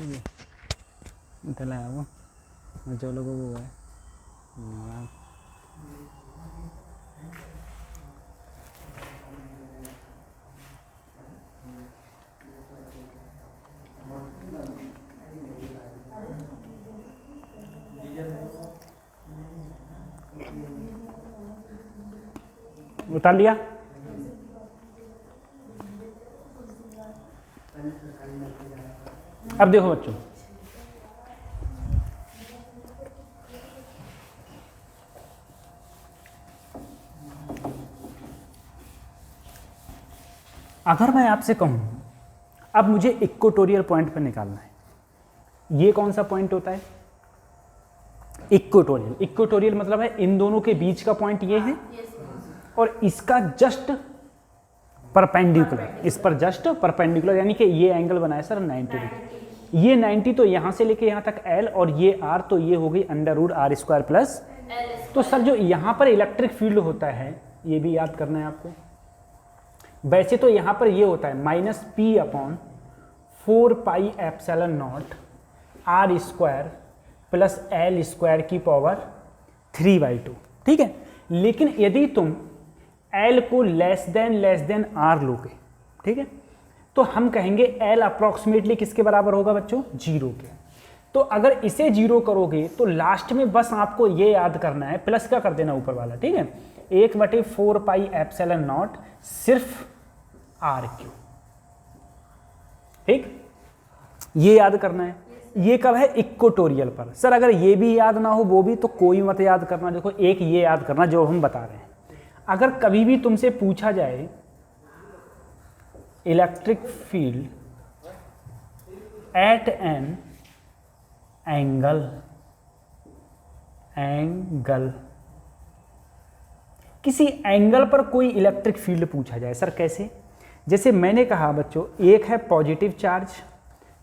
ये इतना है वो जो लोगों को है उतार लिया। अब देखो बच्चों, अगर मैं आपसे कहूं अब मुझे इक्वेटोरियल पॉइंट पर निकालना है, ये कौन सा पॉइंट होता है? इक्वेटोरियल। इक्वेटोरियल मतलब है इन दोनों के बीच का पॉइंट ये है और इसका जस्ट परपेंडिकुलर, इस पर जस्ट परपेंडिकुलर, यानी कि ये एंगल बनाया सर 90 डिग्री। ये 90 तो यहां से लेके यहां तक L और ये R, तो ये हो गई √r² प्लस। तो सर जो यहां पर इलेक्ट्रिक फील्ड होता है ये भी याद करना है आपको। वैसे तो यहां पर ये होता है -P/4πε0 r² प्लस L² की पावर 3/2, ठीक है। लेकिन यदि तुम L को लेस देन R लोगे, ठीक है, तो हम कहेंगे L अप्रॉक्सीमेटली किसके बराबर होगा बच्चों? 0 के। तो अगर इसे 0 करोगे तो लास्ट में बस आपको ये याद करना है, प्लस का कर देना ऊपर वाला, ठीक है, 1/4πε0 सिर्फ r3, ठीक, ये याद करना है। ये कब है? इक्वेटोरियल पर। सर अगर ये भी याद ना हो वो भी तो कोई मत याद करना। देखो एक ये याद करना जो हम बता रहे हैं। अगर कभी भी तुमसे पूछा जाए electric field at an angle, किसी एंगल पर कोई इलेक्ट्रिक फील्ड पूछा जाए, सर कैसे? जैसे मैंने कहा बच्चों, एक है पॉजिटिव चार्ज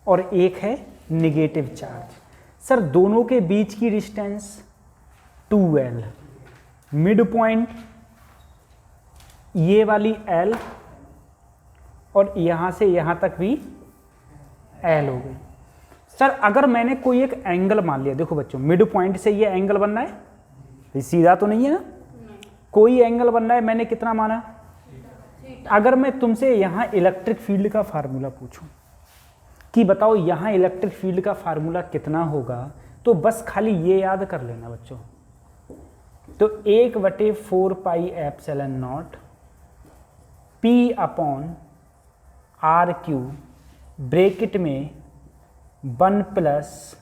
और एक है नेगेटिव चार्ज। सर दोनों के बीच की डिस्टेंस 2L, मिड पॉइंट ये वाली L और यहां से यहां तक भी L हो गई। सर अगर मैंने कोई एक एंगल मान लिया, देखो बच्चों मिड पॉइंट से ये एंगल बनना है, ये सीधा तो नहीं है ना, कोई एंगल बनना है, मैंने कितना माना? अगर मैं तुमसे यहां इलेक्ट्रिक फील्ड का फार्मूला पूछूं कि बताओ यहां इलेक्ट्रिक फील्ड का फार्मूला कितना होगा, तो बस खाली ये याद कर लेना बच्चों। तो 1/4πε0 P/r³ ब्रैकेट में 1 +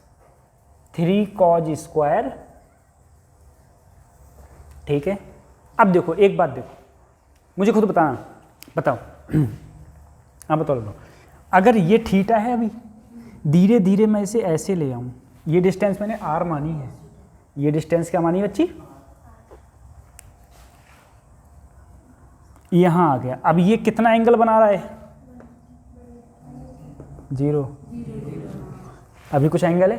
3 cos², ठीक है। अब देखो एक बात, देखो मुझे खुद बताना, बताओ हाँ बताओ लो। अगर ये थीटा है, अभी धीरे धीरे मैं इसे ऐसे ले आऊं, ये डिस्टेंस मैंने r मानी है, ये डिस्टेंस क्या मानी बच्ची? यहां आ गया। अब ये कितना एंगल बना रहा है? 0। अभी कुछ एंगल है,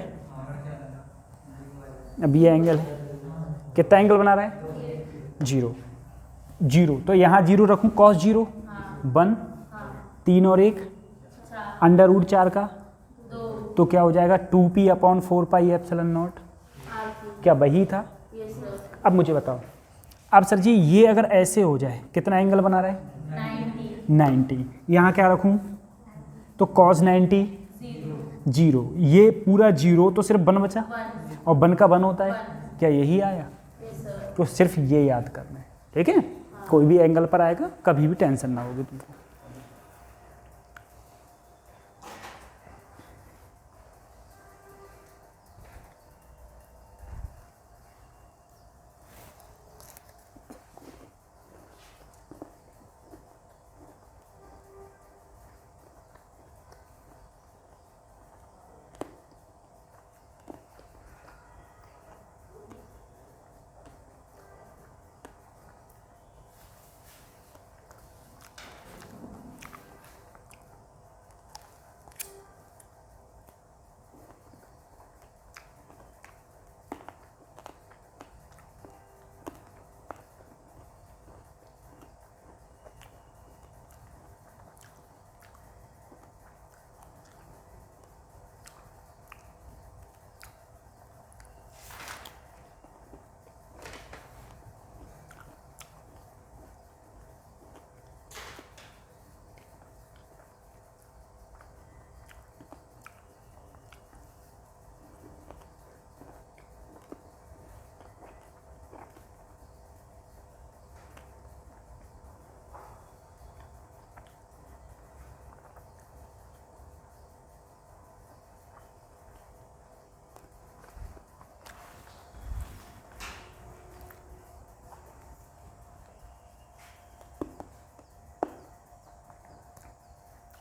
अब ये एंगल है, कितना एंगल बना रहा है? 0। तो यहाँ 0 रखूँ, cos 0 1, 3 और 1 √4 का, तो क्या हो जाएगा? 2P/4πε0। क्या वही था? अब मुझे बताओ, अब सर जी ये अगर ऐसे हो जाए कितना एंगल बना रहा है? 90। यहाँ क्या रखूँ? तो cos 90 0, ये पूरा 0, तो सिर्फ 1 बचा, और 1 का 1 होता है, क्या यही आया? तो सिर्फ ये याद करना है, ठीक है। कोई भी एंगल पर आएगा, कभी भी टेंशन ना होगी तुमको।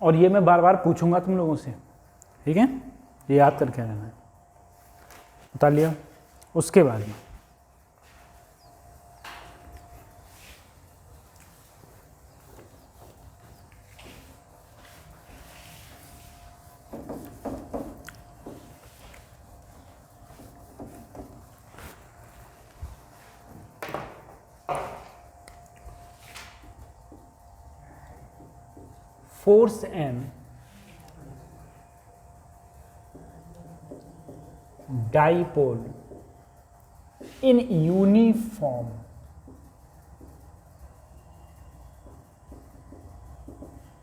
और ये मैं बार बार पूछूंगा तुम लोगों से, ठीक है, ये याद करके रहना है। उतार लिया। उसके बाद में फोर्स एम dipole in uniform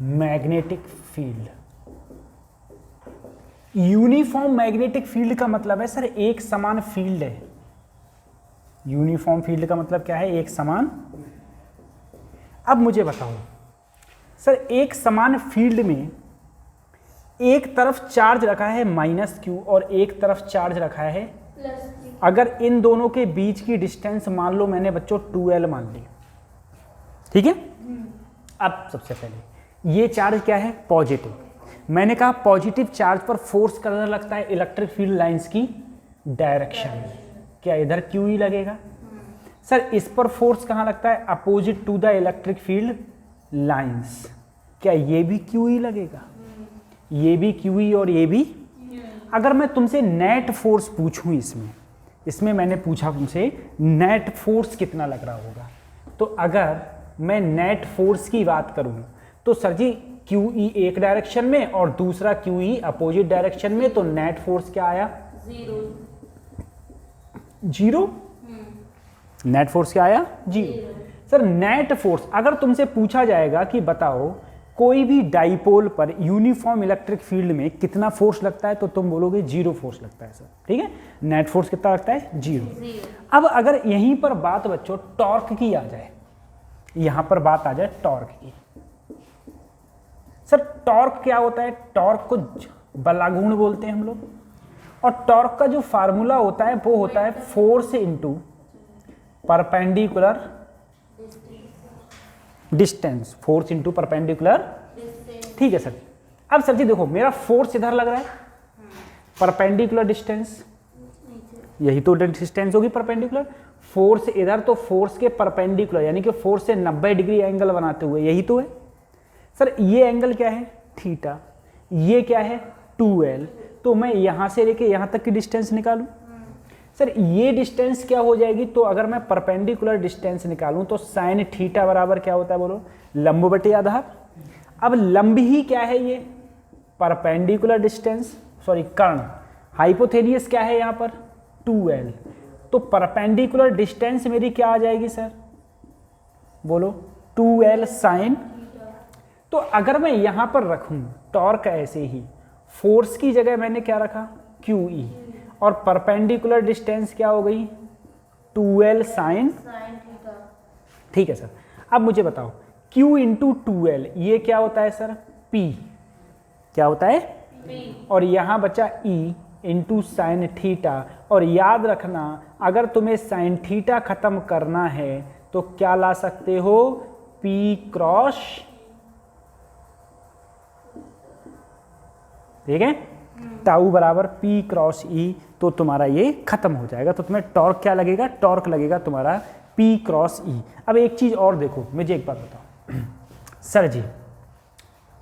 magnetic field. Uniform magnetic field का मतलब है सर एक समान फील्ड है। यूनिफॉर्म फील्ड का मतलब क्या है? एक समान। अब मुझे बताओ सर, एक समान फील्ड में एक तरफ चार्ज रखा है -q और एक तरफ चार्ज रखा है +q। अगर इन दोनों के बीच की डिस्टेंस मान लो मैंने बच्चों 2l मान ली, ठीक है। अब सबसे पहले ये चार्ज क्या है? पॉजिटिव। मैंने कहा पॉजिटिव चार्ज पर फोर्स करने लगता है इलेक्ट्रिक फील्ड लाइंस की डायरेक्शन। क्या इधर क्यू ही लगेगा? सर इस पर फोर्स कहाँ लगता है? Opposite to the electric field lines. क्या ये भी क्यू ही लगेगा? ये भी क्यू ही और ये भी। अगर मैं तुमसे नेट फोर्स पूछूं, इसमें मैंने पूछा तुमसे नेट फोर्स कितना लग रहा होगा, तो अगर मैं नेट फोर्स की बात करूं तो सर जी QE एक डायरेक्शन में और दूसरा QE अपोजिट डायरेक्शन में, तो नेट फोर्स क्या आया? 0। नेट फोर्स क्या आया? 0। सर नेट फोर्स अगर तुमसे पूछा जाएगा कि बताओ कोई भी डाइपोल पर यूनिफॉर्म इलेक्ट्रिक फील्ड में कितना फोर्स लगता है, तो तुम बोलोगे 0 फोर्स लगता है सर, ठीक है। नेट फोर्स कितना लगता है? 0। अब अगर यहीं पर बात बच्चों टॉर्क की आ जाए, यहां पर बात आ जाए टॉर्क की। सर टॉर्क क्या होता है? टॉर्क को बलागुण बोलते हैं हम लोग, और टॉर्क का जो फार्मूला होता है वो होता है force into perpendicular distance. Force into perpendicular, ठीक है सर। अब सर जी देखो मेरा फोर्स इधर लग रहा है, परपेंडिकुलर डिस्टेंस, यही तो डिस्टेंस होगी परपेंडिकुलर। फोर्स इधर, तो फोर्स के परपेंडिकुलर यानी कि फोर्स से 90 डिग्री एंगल बनाते हुए, यही तो है सर। ये एंगल क्या है? थीटा। ये क्या है? 2l। तो मैं यहां से लेके यहां तक की डिस्टेंस निकालूं सर, ये डिस्टेंस क्या हो जाएगी? तो अगर मैं परपेंडिकुलर डिस्टेंस निकालूं तो साइन थीटा बराबर क्या होता है बोलो? लंब बटे आधार। अब लंब ही क्या है? ये परपेंडिकुलर डिस्टेंस, सॉरी कर्ण। हाइपोथेनियस क्या है यहाँ पर? 2l। तो परपेंडिकुलर डिस्टेंस मेरी क्या आ जाएगी सर? बोलो 2l साइन। तो अगर मैं यहाँ पर रखूँ टॉर्क ऐसे ही, फोर्स की जगह मैंने क्या रखा? QE, और परपेंडिकुलर डिस्टेंस क्या हो गई? 2l साइन, ठीक है सर। अब मुझे बताओ Q इंटू 2l ये क्या होता है सर? P। क्या होता है? P। और यहाँ बचा E इंटू साइन थीटा। और याद रखना अगर तुम्हें साइन थीटा खत्म करना है तो क्या ला सकते हो? P क्रॉस, ठीक है, टाउ बराबर P क्रॉस E, तो तुम्हारा ये खत्म हो जाएगा। तो तुम्हें टॉर्क क्या लगेगा? टॉर्क लगेगा तुम्हारा P क्रॉस E। अब एक चीज और देखो, मुझे एक बात बताओ सर जी,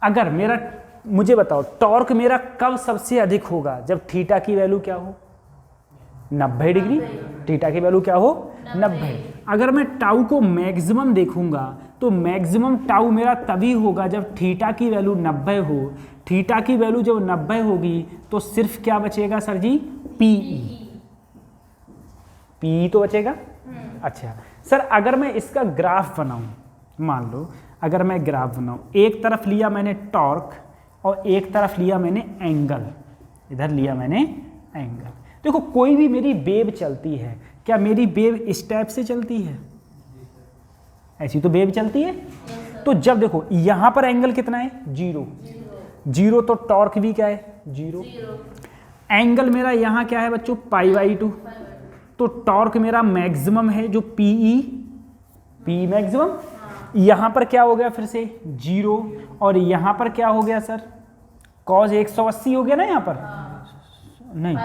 अगर मेरा, मुझे बताओ टॉर्क मेरा कब सबसे अधिक होगा? जब थीटा की वैल्यू क्या हो? 90 डिग्री। थीटा की वैल्यू क्या हो? 90। अगर मैं टाउ को मैक्सिमम देखूंगा तो मैक्सिमम टाउ मेरा तभी होगा जब थीटा की वैल्यू 90 हो। थीटा की वैल्यू जब 90 होगी तो सिर्फ क्या बचेगा सर जी? PE। PE तो बचेगा। अच्छा सर अगर मैं इसका ग्राफ बनाऊं, मान लो अगर मैं ग्राफ बनाऊं, एक तरफ लिया मैंने टॉर्क और एक तरफ लिया मैंने एंगल, इधर लिया मैंने एंगल। देखो कोई भी मेरी वेव चलती है, क्या मेरी वेव इस टाइप से चलती है? ऐसी तो वेव चलती है। तो जब देखो यहां पर एंगल कितना है? 0। 0 तो टॉर्क भी क्या है? 0। एंगल मेरा यहाँ क्या है बच्चों? π/2। तो टॉर्क मेरा मैक्सिमम है जो PE, P मैक्सिमम। यहाँ पर क्या हो गया फिर से 0 और यहाँ पर क्या हो गया सर cos 180 हो गया ना यहाँ पर, नहीं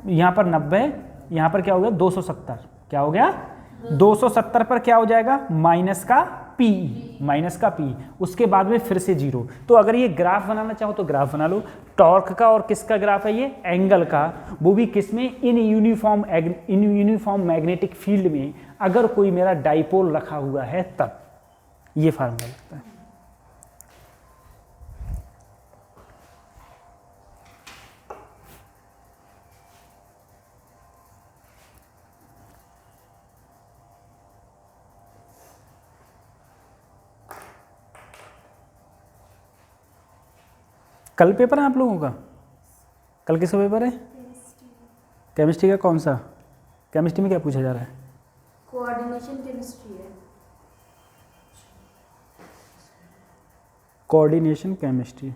यहाँ पर 90, यहाँ पर क्या हो गया 270, क्या हो गया 270 पर क्या हो जाएगा माइनस का p, उसके बाद में फिर से 0। तो अगर ये ग्राफ बनाना चाहो तो ग्राफ बना लो, टॉर्क का, और किसका ग्राफ है ये एंगल का, वो भी किसमें इन यूनिफॉर्म मैग्नेटिक फील्ड में, अगर कोई मेरा डाइपोल रखा हुआ है तब ये फार्मूला लगता है। कल पेपर है आप लोगों का? कल किसका पेपर है? केमिस्ट्री का। कौन सा? केमिस्ट्री में क्या पूछा जा रहा है? कोऑर्डिनेशन केमिस्ट्री है। Coordination chemistry.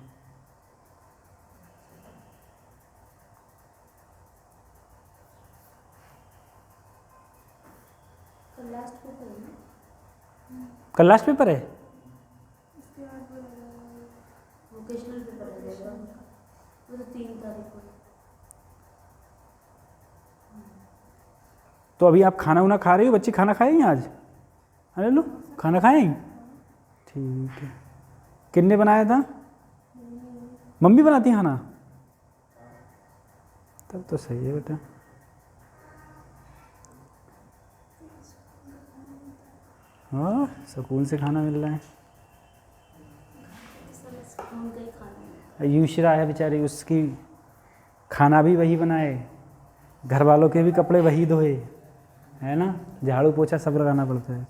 कल लास्ट पेपर है। वोकेशनल पेपर है वो तो 3 तारीख को। तो अभी आप खाना वाना खा रहे हो? बच्चे खाना खाएंगे आज? अरे लो खाना खाएंगे, ठीक है। किसने बनाया था? मम्मी बनाती है खाना? तब तो सही है बेटा। हाँ सुकून से खाना मिल रहा है। यूशरा है बेचारी, उसकी खाना भी वही बनाए, घर वालों के भी कपड़े वही धोए, है ना, झाड़ू पोछा सब लगाना पड़ता है।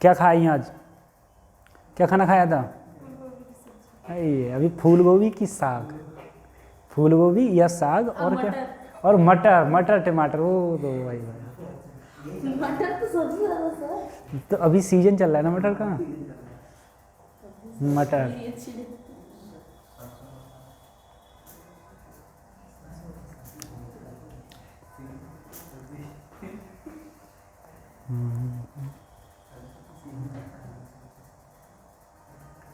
क्या खाई आज? क्या खाना खाया था? अभी फूल गोभी की साग, फूल गोभी या साग और क्या, और मटर टमाटर, वो तो भाई मटर तो सबसे ज्यादा सर। तो अभी सीजन चल रहा है ना मटर का, मटर।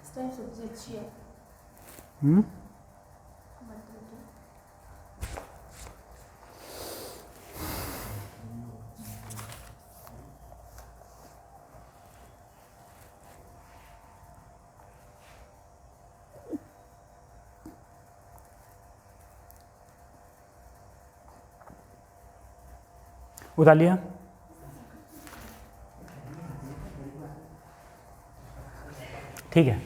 इस टाइम सब्जी अच्छी है। उतार लिया। ठीक है।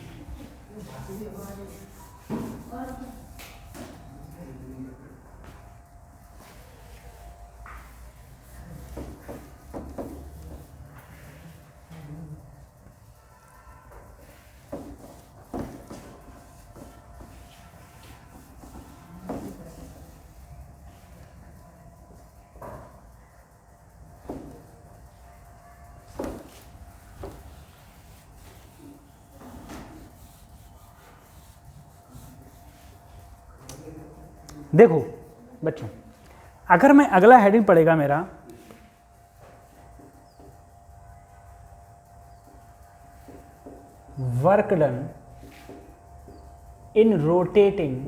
देखो बच्चों, अगर मैं अगला हेडिंग पड़ेगा मेरा work done in rotating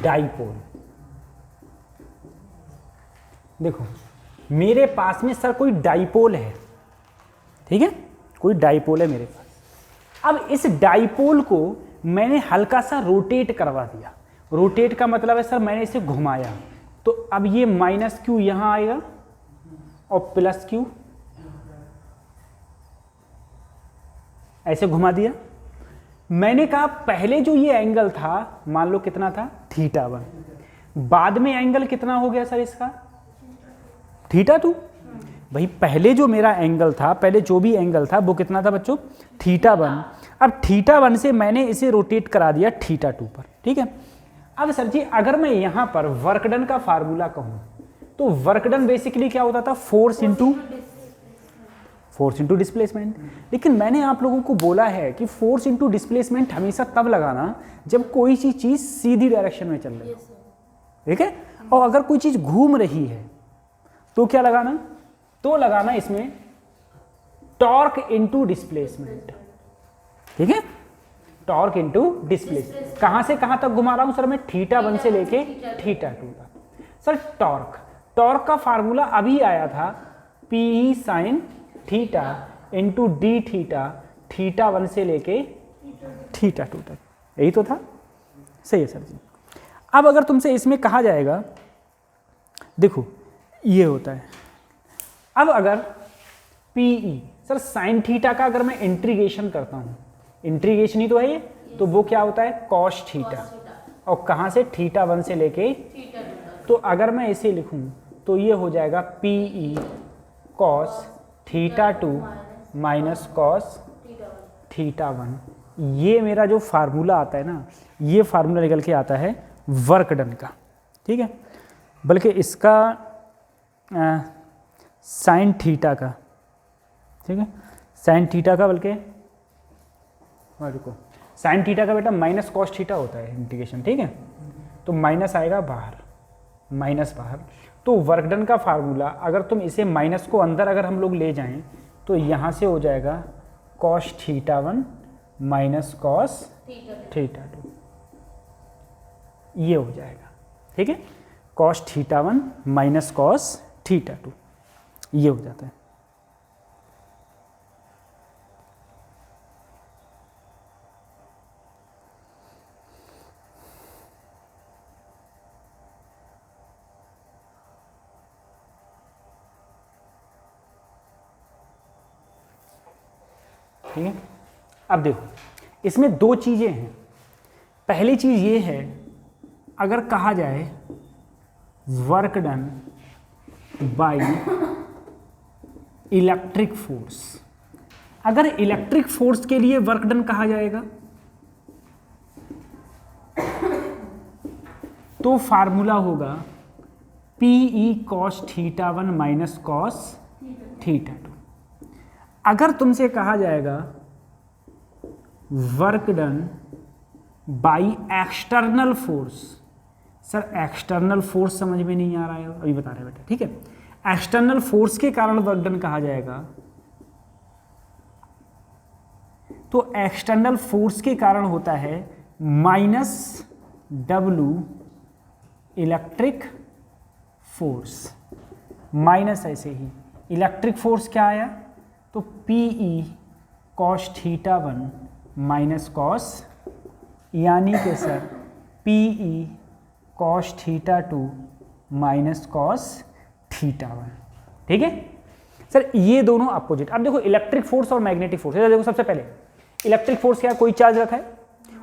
dipole. देखो मेरे पास में सर कोई डाइपोल है, ठीक है, कोई डाइपोल है मेरे पास। अब इस डाइपोल को मैंने हल्का सा रोटेट करवा दिया। रोटेट का मतलब है सर मैंने इसे घुमाया, तो अब ये माइनस क्यू यहां आएगा और प्लस क्यू, ऐसे घुमा दिया। मैंने कहा पहले जो ये एंगल था मान लो कितना था θ1, बाद में एंगल कितना हो गया सर इसका θ2। भाई पहले जो मेरा एंगल था, पहले जो भी एंगल था वो कितना था बच्चों θ1। अब θ1 से मैंने इसे रोटेट करा दिया θ2 पर, ठीक है। अब सर जी अगर मैं यहां पर वर्क डन का फार्मूला कहूं तो वर्क डन बेसिकली क्या होता था, फोर्स इंटू डिस्प्लेसमेंट। लेकिन मैंने आप लोगों को बोला है कि फोर्स इंटू डिस्प्लेसमेंट हमेशा तब लगाना जब कोई सी चीज सीधी डायरेक्शन में चल रही है, ठीक है। और अगर कोई चीज़ घूम रही है तो क्या लगाना, तो लगाना इसमें टॉर्क इनटू डिस्प्लेसमेंट। ठीक है, टॉर्क इनटू डिस्प्लेसमेंट। कहाँ से कहाँ तक घुमा रहा हूँ सर मैं, θ1 से लेके θ2 तक। सर टॉर्क का फार्मूला अभी आया था Pe sin theta into d theta, θ1 से लेके θ2 तक, यही तो था। सही है सर जी। अब अगर तुमसे इसमें कहा जाएगा, देखो ये होता है, अब अगर Pe सर साइन थीटा का अगर मैं इंटीग्रेशन करता हूँ, इंटीग्रेशन ही तो है ये, तो वो क्या होता है कॉस थीटा, और कहाँ से θ1 से लेके, तो अगर मैं इसे लिखूँ तो ये हो जाएगा Pe कॉस θ2 माइनस कॉस θ1। ये मेरा जो फार्मूला आता है ना, ये फार्मूला निकल के आता है वर्क डन का। ठीक है, बल्कि इसका साइन थीटा का, ठीक है, साइन थीटा का, बल्कि रुको, साइन थीटा का बेटा माइनस कॉस थीटा होता है इंटीग्रेशन। ठीक है, तो माइनस आएगा बाहर, माइनस बाहर, तो वर्क डन का फार्मूला अगर तुम इसे माइनस को अंदर अगर हम लोग ले जाएं तो यहाँ से हो जाएगा कॉस θ1 माइनस कॉस θ2, ये हो जाएगा। ठीक है, कॉस θ1 माइनस कॉस θ2, ये हो जाता है। ठीक है, अब देखो इसमें दो चीज़ें हैं। पहली चीज़ ये है, अगर कहा जाए work done by electric force, अगर इलेक्ट्रिक फोर्स के लिए वर्क डन कहा जाएगा तो फार्मूला होगा Pe cos θ1 माइनस कॉस θ2। अगर तुमसे कहा जाएगा work done by external force, sir external force समझ में नहीं आ रहा है, अभी बता रहे बेटा। ठीक है, एक्सटर्नल फोर्स के कारण वर्क डन कहा जाएगा, तो एक्सटर्नल फोर्स के कारण होता है minus W electric force, minus ऐसे ही इलेक्ट्रिक फोर्स क्या आया, तो Pe cos θ1 माइनस कॉस, यानी कि sir Pe cos θ2 minus cos θ1। ठीक है सर, ये दोनों अपोजिट। अब देखो इलेक्ट्रिक फोर्स और मैग्नेटिक फोर्स, देखो सबसे पहले इलेक्ट्रिक फोर्स क्या है, कोई चार्ज रखा है,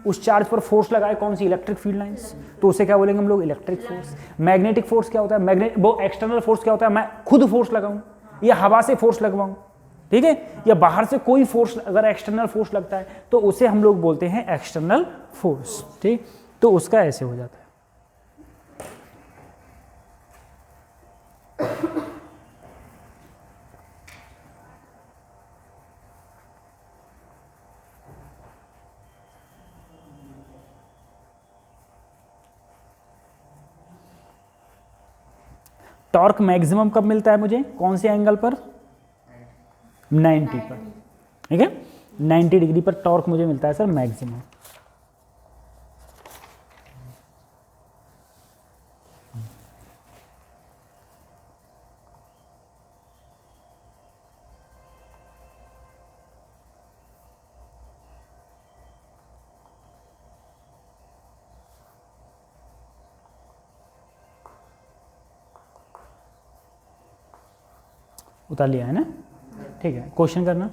उस चार्ज पर फोर्स लगाए, कौन सी इलेक्ट्रिक फील्ड लाइंस, तो उसे क्या बोलेंगे हम लोग इलेक्ट्रिक फोर्स। मैग्नेटिक फोर्स क्या होता है, वो एक्सटर्नल फोर्स क्या होता है, मैं खुद फोर्स लगाऊं या हवा से फोर्स लगवाऊं, ठीक है, या बाहर से कोई फोर्स अगर एक्सटर्नल फोर्स लगता है तो उसे हम लोग बोलते हैं एक्सटर्नल फोर्स। ठीक, तो उसका ऐसे हो जाता है। टॉर्क मैक्सिमम कब मिलता है मुझे, कौन से एंगल पर, 90 पर। ठीक है, 90 डिग्री पर टॉर्क मुझे मिलता है सर मैक्सिमम। उतार लिया है ना, ठीक है, क्वेश्चन करना।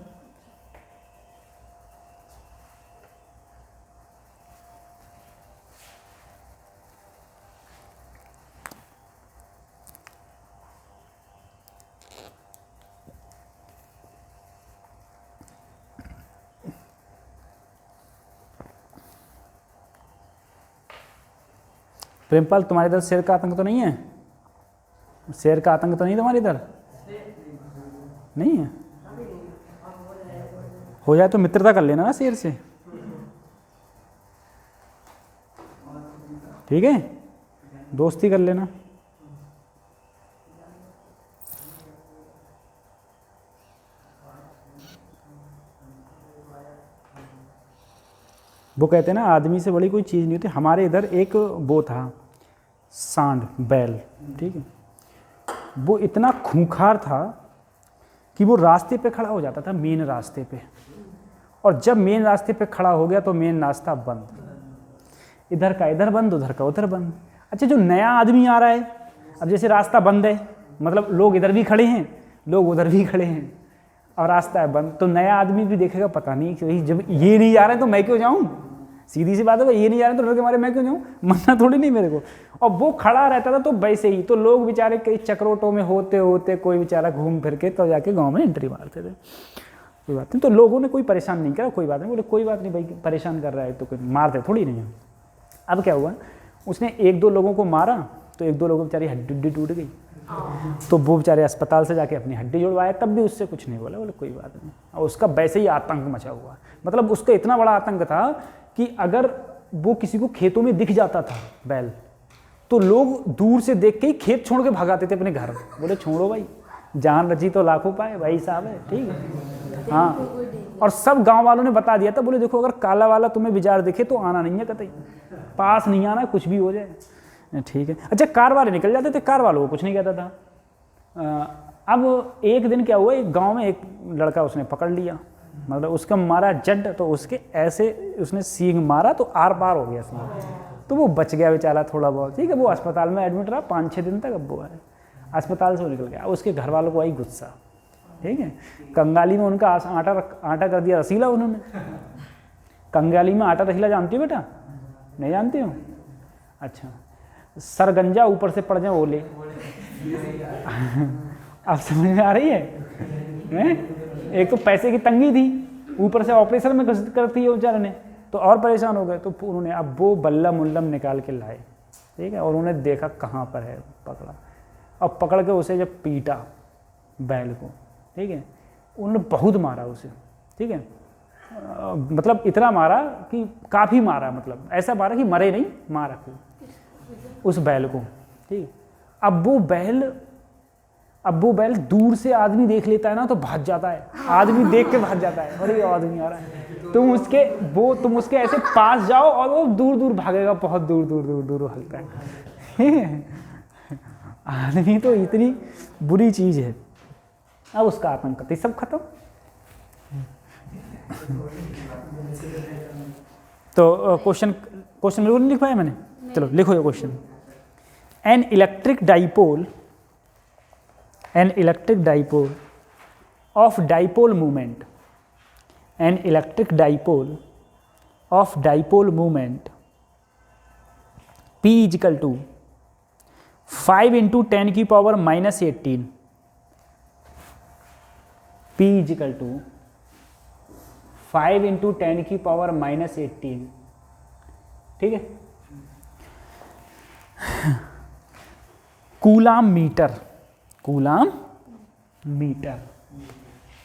प्रेमपाल, तुम्हारे इधर शेर का आतंक तो नहीं है, शेर का आतंक तो नहीं तुम्हारे इधर, नहीं है, हो जाए तो मित्रता कर लेना ना शेर से, ठीक है, दोस्ती कर लेना। वो कहते हैं ना आदमी से बड़ी कोई चीज़ नहीं होती। हमारे इधर एक वो था सांड, बैल, ठीक है, वो इतना खूंखार था कि वो रास्ते पे खड़ा हो जाता था, मेन रास्ते पे, और जब मेन रास्ते पे खड़ा हो गया तो मेन रास्ता बंद, इधर का इधर बंद, उधर का उधर बंद। अच्छा, जो नया आदमी आ रहा है, अब जैसे रास्ता बंद है, मतलब लोग इधर भी खड़े हैं, लोग उधर भी खड़े हैं, और रास्ता है बंद, तो नया आदमी भी देखेगा पता नहीं कि जब ये नहीं जा रहे हैं तो मैं क्यों जाऊँ, सीधी सी बात है, ये नहीं जा रहे तो डर के मारे मैं क्यों जाऊँ, मरना थोड़ी नहीं मेरे को। और वो खड़ा रहता था तो वैसे ही, तो लोग बेचारे कई चक्रोटों में होते होते कोई बेचारा घूम फिर के तो जाके गाँव में एंट्री मारते थे। कोई बात नहीं, तो लोगों ने कोई परेशान नहीं करा, कोई बात नहीं, बोले कोई बात नहीं भाई, परेशान कर रहा है तो कोई मारते थोड़ी नहीं है। अब क्या हुआ, उसने एक दो लोगों को मारा तो एक दो लोगों की बेचारी हड्डी टूट गई, तो वो बेचारे अस्पताल से जाके अपनी हड्डी जुड़वाया, तब भी उससे कुछ नहीं बोला, बोले कोई बात नहीं। और उसका वैसे ही आतंक मचा हुआ, मतलब उसका इतना बड़ा आतंक था कि अगर वो किसी को खेतों में दिख जाता था बैल, तो लोग दूर से देख के ही खेत छोड़ के भगाते थे अपने घर, बोले छोड़ो भाई, जान रची तो लाखों पाए, भाई साहब है, ठीक है। हाँ, और सब गांव वालों ने बता दिया था, बोले देखो अगर काला वाला तुम्हें बिजार दिखे तो आना नहीं है, कतई पास नहीं आना, कुछ भी हो जाए, ठीक है। अच्छा, कार वाले निकल जाते थे, कार वालों को कुछ नहीं कहता था। अब एक दिन क्या हुआ, एक गांव में एक लड़का उसने पकड़ लिया, मतलब उसका मारा जड, तो उसके ऐसे उसने सींग मारा तो आर पार हो गया सींग, तो वो बच गया बेचारा थोड़ा बहुत, ठीक है। वो अस्पताल में एडमिट रहा 5-6 दिन तक, अब वो है अस्पताल से वो निकल गया। उसके घर वालों को आई गुस्सा, ठीक है, कंगाली में उनका आटा कर दिया रसीला उन्होंने। कंगाली में आटा रसीला जानती हो बेटा, नहीं जानती हो? अच्छा, सरगंजा ऊपर से पड़ जाए ओले। अब समझ में आ रही है? एक तो पैसे की तंगी थी, ऊपर से ऑपरेशन में घुस करती है बेचारे ने, तो और परेशान हो गए। तो उन्होंने अब वो बल्लम उल्लम निकाल के लाए, ठीक है, और उन्होंने देखा कहाँ पर है, पकड़ा, अब पकड़ के उसे जब पीटा बैल को, ठीक है, उन्होंने बहुत मारा उसे, ठीक है, मतलब इतना मारा कि काफ़ी मारा, मतलब ऐसा मारा कि मरे नहीं, मारा खूब उस बैल को, ठीक। अब वो बैल दूर से आदमी देख लेता है ना तो भाग जाता है, आदमी देख के भाग जाता है, अरे आदमी आ रहा है, तुम उसके ऐसे पास जाओ और वो दूर दूर भागेगा, बहुत दूर दूर दूर दूर भागता है। आदमी तो इतनी बुरी चीज है। अब उसका आतंक सब खत्म। तो क्वेश्चन बिल्कुल नहीं लिख पाया मैंने, चलो लिखो ये question. An electric dipole of dipole moment, an electric dipole of dipole moment P is equal to 5 into 10 की power -18, P is equal to 5 into 10 की पावर -18, ठीक है। कूलाम मीटर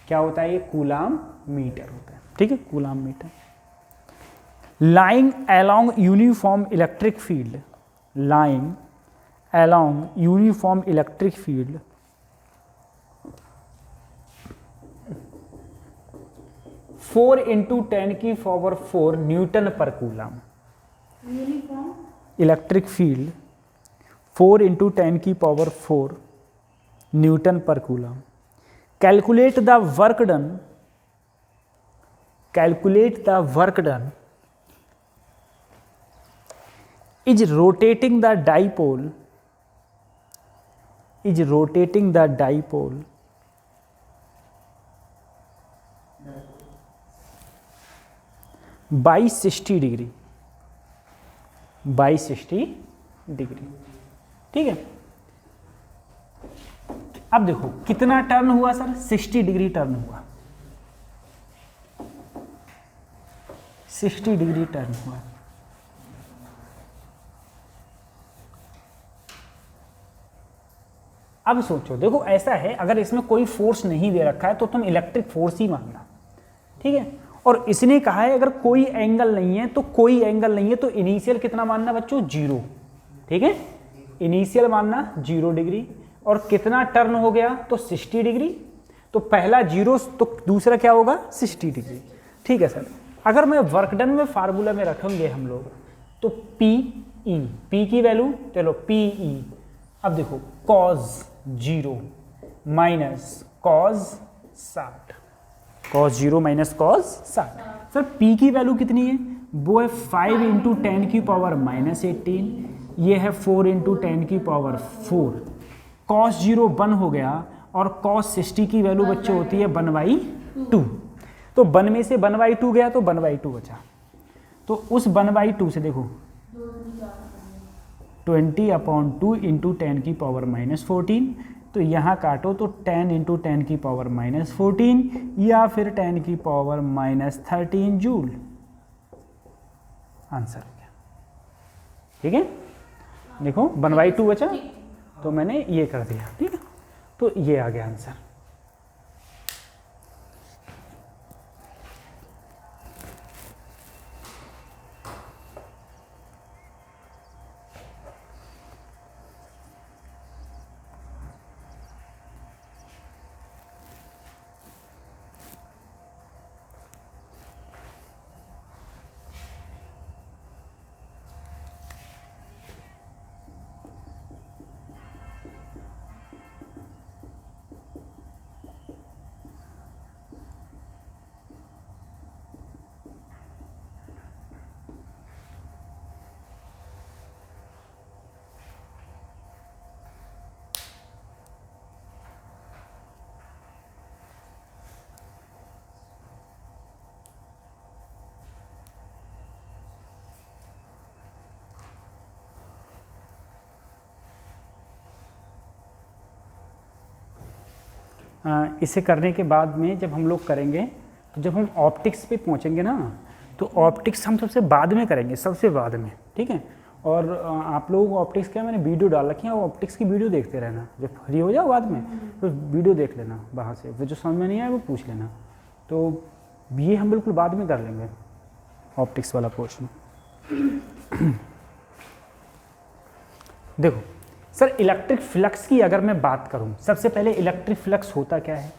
क्या होता है? ये कूलाम मीटर होता है, ठीक है, coulomb metre. Lying along uniform electric field, 4 into 10 की पावर 4 न्यूटन पर coulomb. Uniform electric field 4 into 10 की पावर 4 न्यूटन पर coulomb. Calculate the work done is rotating the dipole by 60 degree, ठीक है। अब देखो कितना टर्न हुआ सर? 60 डिग्री टर्न हुआ, 60 डिग्री टर्न हुआ। अब सोचो, देखो ऐसा है, अगर इसमें कोई फोर्स नहीं दे रखा है तो तुम इलेक्ट्रिक फोर्स ही मानना, ठीक है। और इसने कहा है अगर कोई एंगल नहीं है तो इनिशियल कितना मानना बच्चों? 0, ठीक है, इनिशियल मानना 0 डिग्री। और कितना टर्न हो गया? तो 60 डिग्री। तो पहला 0 तो दूसरा क्या होगा? 60 डिग्री, ठीक है सर। अगर मैं वर्क डन में फार्मूला में रखेंगे हम लोग तो पी की वैल्यू चलो PE, अब देखो cos 0 minus cos 60, cos 0 minus cos 60। Sir P की वैल्यू कितनी है? वो है 5 इंटू 10 की पावर माइनस 18, ये है 4 इंटू 10 की पावर 4। cos 0 1 हो गया और cos 60 की वैल्यू बच्चे होती है 1/2। तो 1 में से 1/2 गया तो 1/2 बचा। तो उस 1/2 से देखो 20/2 इंटू 10 की पावर माइनस 14, तो यहाँ काटो तो 10 इंटू 10 की पावर माइनस 14 या फिर 10 की पावर माइनस 13 जूल। आंसर हो गया। ठीक है, देखो 1/2 बचा तो मैंने ये कर दिया। ठीक है, तो ये आ गया आंसर। इसे करने के बाद में जब हम लोग करेंगे तो जब हम ऑप्टिक्स पे पहुंचेंगे ना तो ऑप्टिक्स हम सबसे बाद में करेंगे, सबसे बाद में। ठीक है, और आप लोग ऑप्टिक्स क्या मैंने वीडियो डाल रखी है, ऑप्टिक्स की वीडियो देखते रहना, जब फ्री हो जाओ बाद में तो वीडियो देख लेना बाहर से, फिर जो समझ में नहीं आए वो पूछ लेना। तो ये हम बिल्कुल बाद में कर लेंगे ऑप्टिक्स वाला पोर्शन। देखो सर, इलेक्ट्रिक फ्लक्स की अगर मैं बात करूं, सबसे पहले इलेक्ट्रिक फ्लक्स होता क्या है?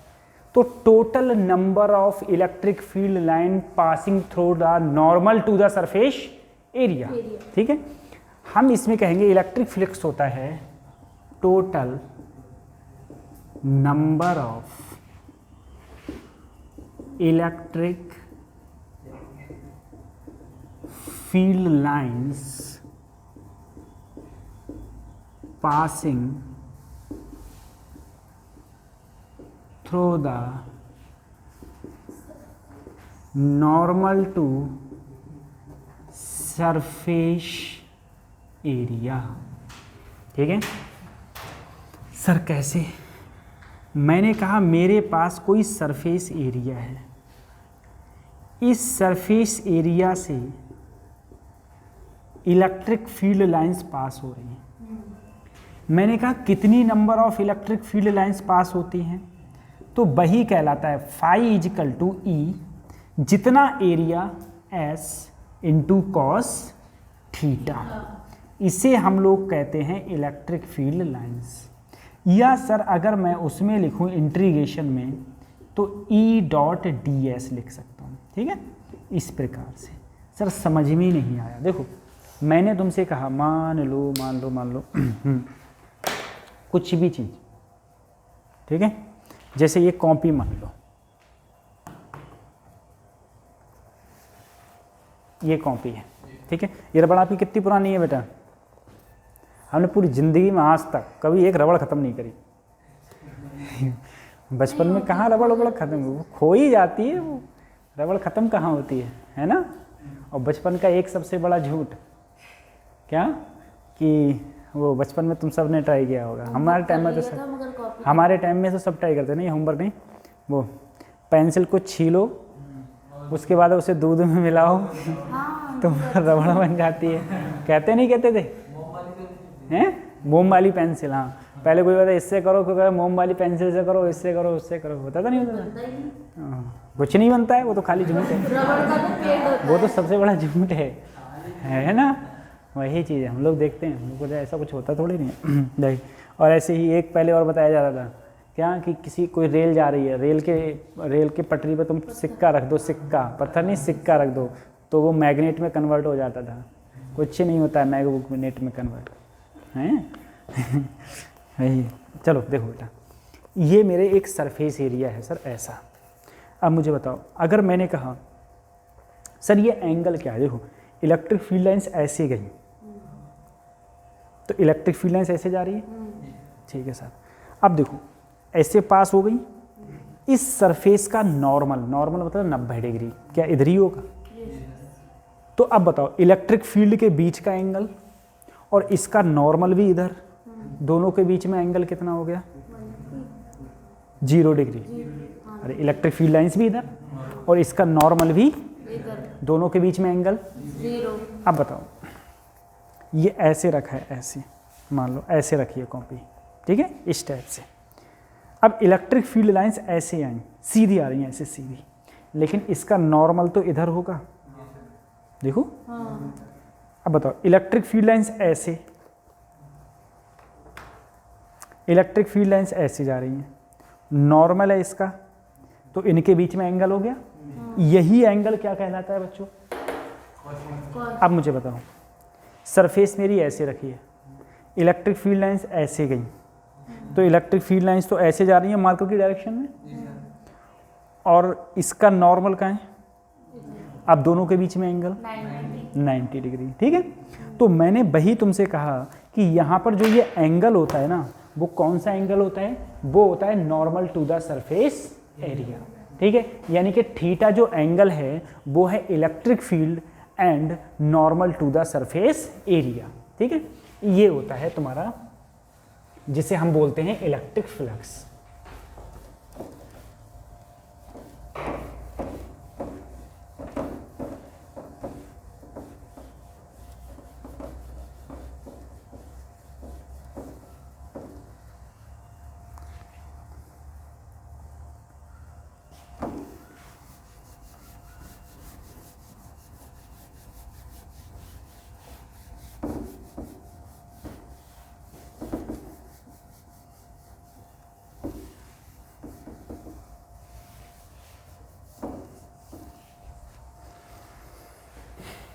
तो total number of electric field line passing through the normal to the surface area. ठीक है, हम इसमें कहेंगे इलेक्ट्रिक फ्लक्स होता है total number of electric field lines passing through the normal to surface area। ठीक है सर, कैसे? मैंने कहा मेरे पास कोई सरफेस एरिया है, इस सरफेस एरिया से इलेक्ट्रिक फील्ड लाइंस पास हो रही हैं। मैंने कहा कितनी number of electric field lines pass होती हैं, तो वही कहलाता है फाई इजिकल टू ई, जितना area S into cos theta. इसे हम लोग कहते हैं इलेक्ट्रिक फील्ड लाइंस। या सर अगर मैं उसमें लिखूं इंटीग्रेशन में तो ई डॉट डी एस लिख सकता हूँ। ठीक है, इस प्रकार से। सर समझ में नहीं आया? देखो मैंने तुमसे कहा मान लो कुछ भी चीज़, ठीक है, जैसे ये कॉपी मान लो, ये कॉपी है। ठीक है, ये रबड़ आपकी कितनी पुरानी है बेटा? हमने पूरी ज़िंदगी में आज तक कभी एक रबड़ ख़त्म नहीं करी। बचपन में कहाँ रबड़ ख़त्म, वो खो ही जाती है, वो रबड़ ख़त्म कहाँ होती है ना। और बचपन का एक सबसे बड़ा झूठ क्या कि वो बचपन में तुम सब ने ट्राई किया होगा, हमारे टाइम में तो सब, हमारे टाइम में तो सब ट्राई करते नहीं, होमवर्क नहीं, वो पेंसिल को छीलो उसके बाद उसे दूध में मिलाओ तो रबड़ बन जाती है। कहते नहीं कहते थे हैं, मोम वाली पेंसिल। हाँ, पहले कोई कहता इससे करो, कोई कहता मोम वाली पेंसिल से करो, इससे करो, उससे करो, होता था नहीं होता था? कुछ नहीं बनता है, वो तो खाली झूठ है, वो तो सबसे बड़ा झूठ है ना। वही चीज़ है, हम लोग देखते हैं, हमको तो ऐसा कुछ होता थोड़ी नहीं है। और ऐसे ही एक पहले और बताया जा रहा था क्या कि किसी कोई रेल जा रही है, रेल के पटरी पे तुम सिक्का रख दो, सिक्का पत्थर नहीं सिक्का रख दो तो वो मैग्नेट में कन्वर्ट हो जाता था। कुछ नहीं होता है मैग्नेट में कन्वर्ट हैं। वही चलो देखो बेटा, ये मेरे एक सरफेस एरिया है सर ऐसा। अब मुझे बताओ, अगर मैंने कहा सर ये एंगल क्या है, देखो इलेक्ट्रिक फील्ड लाइंस ऐसे गई तो इलेक्ट्रिक फील्ड लाइंस ऐसे जा रही है, ठीक है सर। अब देखो ऐसे पास हो गई, इस सरफेस का नॉर्मल मतलब 90 डिग्री क्या इधर ही होगा। तो अब बताओ इलेक्ट्रिक फील्ड के बीच का एंगल और इसका नॉर्मल भी इधर, दोनों के बीच में एंगल कितना हो गया 0 डिग्री। अरे इलेक्ट्रिक फील्ड लाइंस भी इधर और इसका नॉर्मल भी दोनों के बीच में एंगल 0। अब बताओ ये ऐसे रखा है, ऐसे मान लो ऐसे रखिए कॉपी, ठीक है इस टाइप से। अब इलेक्ट्रिक फील्ड लाइंस ऐसे आई सीधी आ रही हैं ऐसे सीधी, लेकिन इसका नॉर्मल तो इधर होगा, देखो। अब बताओ इलेक्ट्रिक फील्ड लाइंस ऐसे, इलेक्ट्रिक फील्ड लाइंस ऐसे जा रही हैं, नॉर्मल है इसका तो इनके बीच में एंगल हो गया। यही एंगल क्या कहलाता है बच्चों? अब मुझे बताओ, सरफेस मेरी ऐसे रखी है, इलेक्ट्रिक फील्ड लाइंस ऐसे गई तो इलेक्ट्रिक फील्ड लाइंस तो ऐसे जा रही हैं मार्कर की डायरेक्शन में, और इसका नॉर्मल कहाँ है? अब दोनों के बीच में एंगल 90 डिग्री, ठीक है। तो मैंने वही तुमसे कहा कि यहाँ पर जो ये एंगल होता है ना, वो कौन सा एंगल होता है? वो होता है normal to the surface area, ठीक है। यानी कि थीटा जो एंगल है वो है electric field and normal to the surface area, ठीक है। ये होता है तुम्हारा जिसे हम बोलते हैं इलेक्ट्रिक फ्लक्स।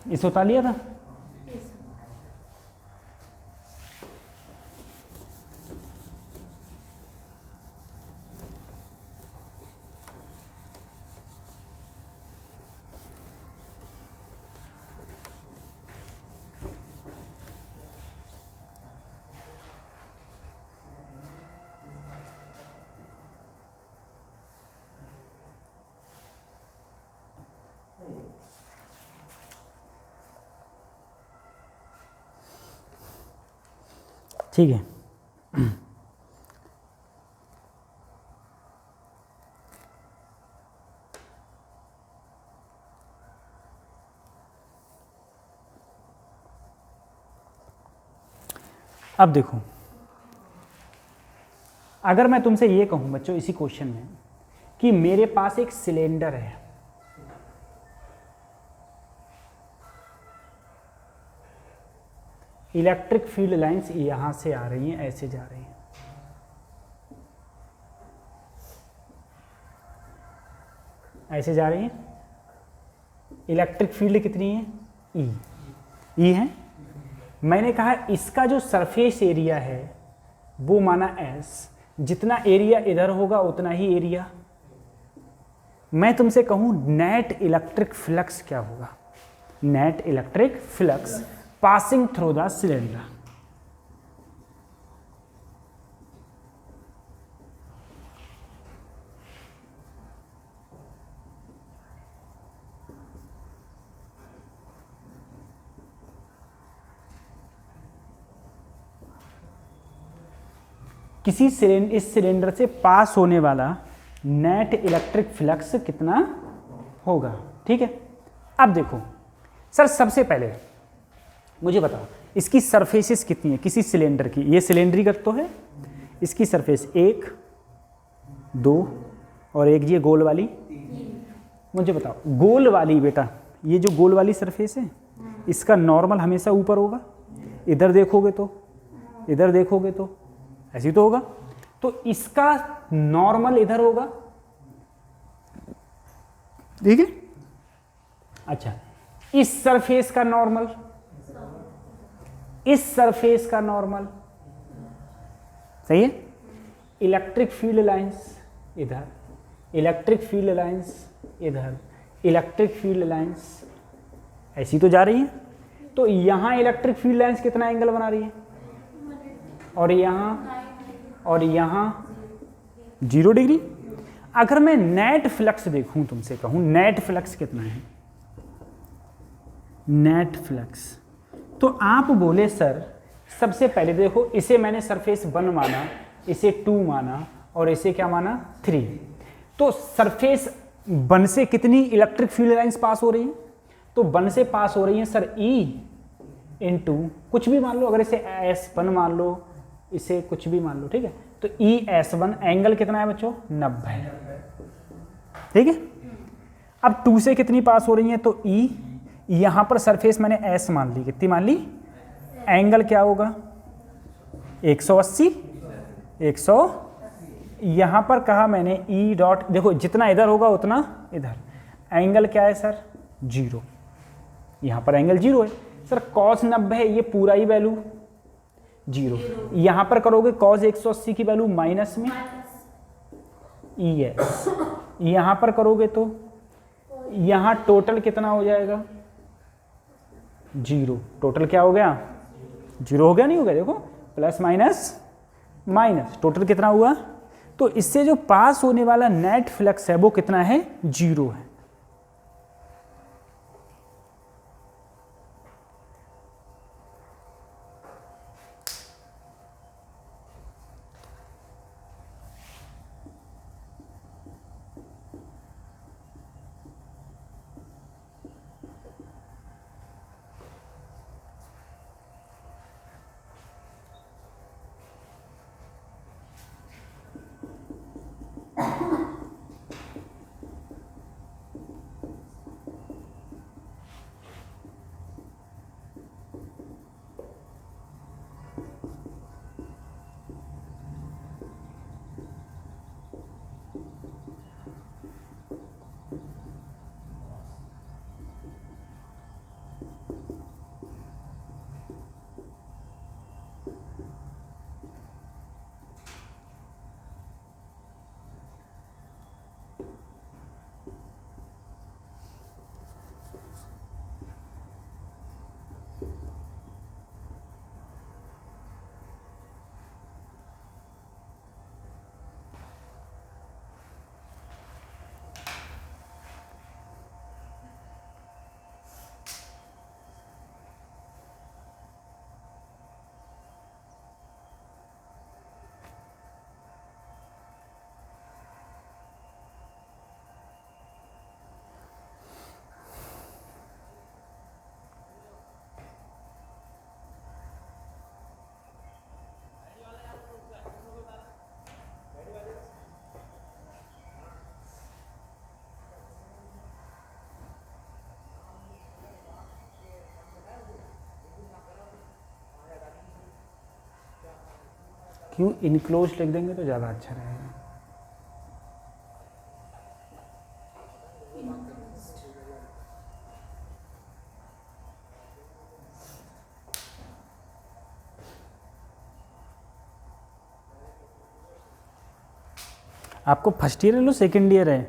इस उतार लिया था। ठीक है। अब देखो, अगर मैं तुमसे ये कहूं बच्चों इसी क्वेश्चन में कि मेरे पास एक सिलेंडर है, इलेक्ट्रिक फील्ड लाइंस यहां से आ रही हैं, ऐसे जा रही हैं, ऐसे जा रही हैं। इलेक्ट्रिक फील्ड कितनी है? ई है। मैंने कहा इसका जो सरफेस एरिया है वो माना एस, जितना एरिया इधर होगा उतना ही एरिया। मैं तुमसे कहूं नेट इलेक्ट्रिक फ्लक्स क्या होगा? Net electric flux passing through the cylinder. इस सिलेंडर से पास होने वाला नेट इलेक्ट्रिक फ्लक्स कितना होगा? ठीक है। अब देखो सर, सबसे पहले मुझे बताओ इसकी सरफेसेस कितनी है किसी सिलेंडर की? ये सिलेंड्रिकल तो है, इसकी सरफेस 1, 2 और एक ये गोल वाली। मुझे बताओ गोल वाली, बेटा ये जो गोल वाली सरफेस है इसका नॉर्मल हमेशा ऊपर होगा। इधर देखोगे तो, इधर देखोगे तो ऐसी तो होगा। तो इसका नॉर्मल इधर होगा, ठीक है। अच्छा, इस सरफेस का नॉर्मल, इस सरफेस का नॉर्मल, सही है। इलेक्ट्रिक फील्ड लाइंस इधर, इलेक्ट्रिक फील्ड लाइंस इधर, इलेक्ट्रिक फील्ड लाइंस ऐसी तो जा रही है। तो यहां इलेक्ट्रिक फील्ड लाइंस कितना एंगल बना रही है, और यहां 0 डिग्री। अगर मैं नेट फ्लक्स देखूं, तुमसे कहूं नेट फ्लक्स कितना है, नेट फ्लक्स, तो आप बोले सर सबसे पहले देखो, इसे मैंने सरफेस 1 माना, इसे 2 माना, और इसे क्या माना 3। तो सरफेस 1 से कितनी इलेक्ट्रिक फील्ड लाइंस पास हो रही हैं, तो 1 से पास हो रही हैं सर E इंटू कुछ भी मान लो, अगर इसे S1 मान लो, इसे कुछ भी मान लो, ठीक है। तो ES1 एंगल कितना है बच्चों, 90, ठीक है। अब 2 से कितनी पास हो रही है, तो E, यहां पर सरफेस मैंने S मान ली, कितनी मान ली, एंगल क्या होगा 180, 100, यहां पर कहा मैंने E डॉट, देखो जितना इधर होगा उतना इधर, एंगल क्या है सर 0, यहां पर एंगल 0 है सर। cos 90 है, ये पूरा ही वैल्यू 0, यहां पर करोगे cos 180 की वैल्यू माइनस में ES, यहां पर करोगे तो यहां टोटल कितना हो जाएगा 0, टोटल क्या हो गया 0 हो गया, नहीं हो गया, देखो प्लस माइनस माइनस, टोटल कितना हुआ। तो इससे जो पास होने वाला नेट फ्लक्स है वो कितना है, 0 है। क्यों इनक्लोज लिख देंगे तो ज़्यादा अच्छा रहेगा। आपको फर्स्ट ईयर है लो सेकेंड ईयर है,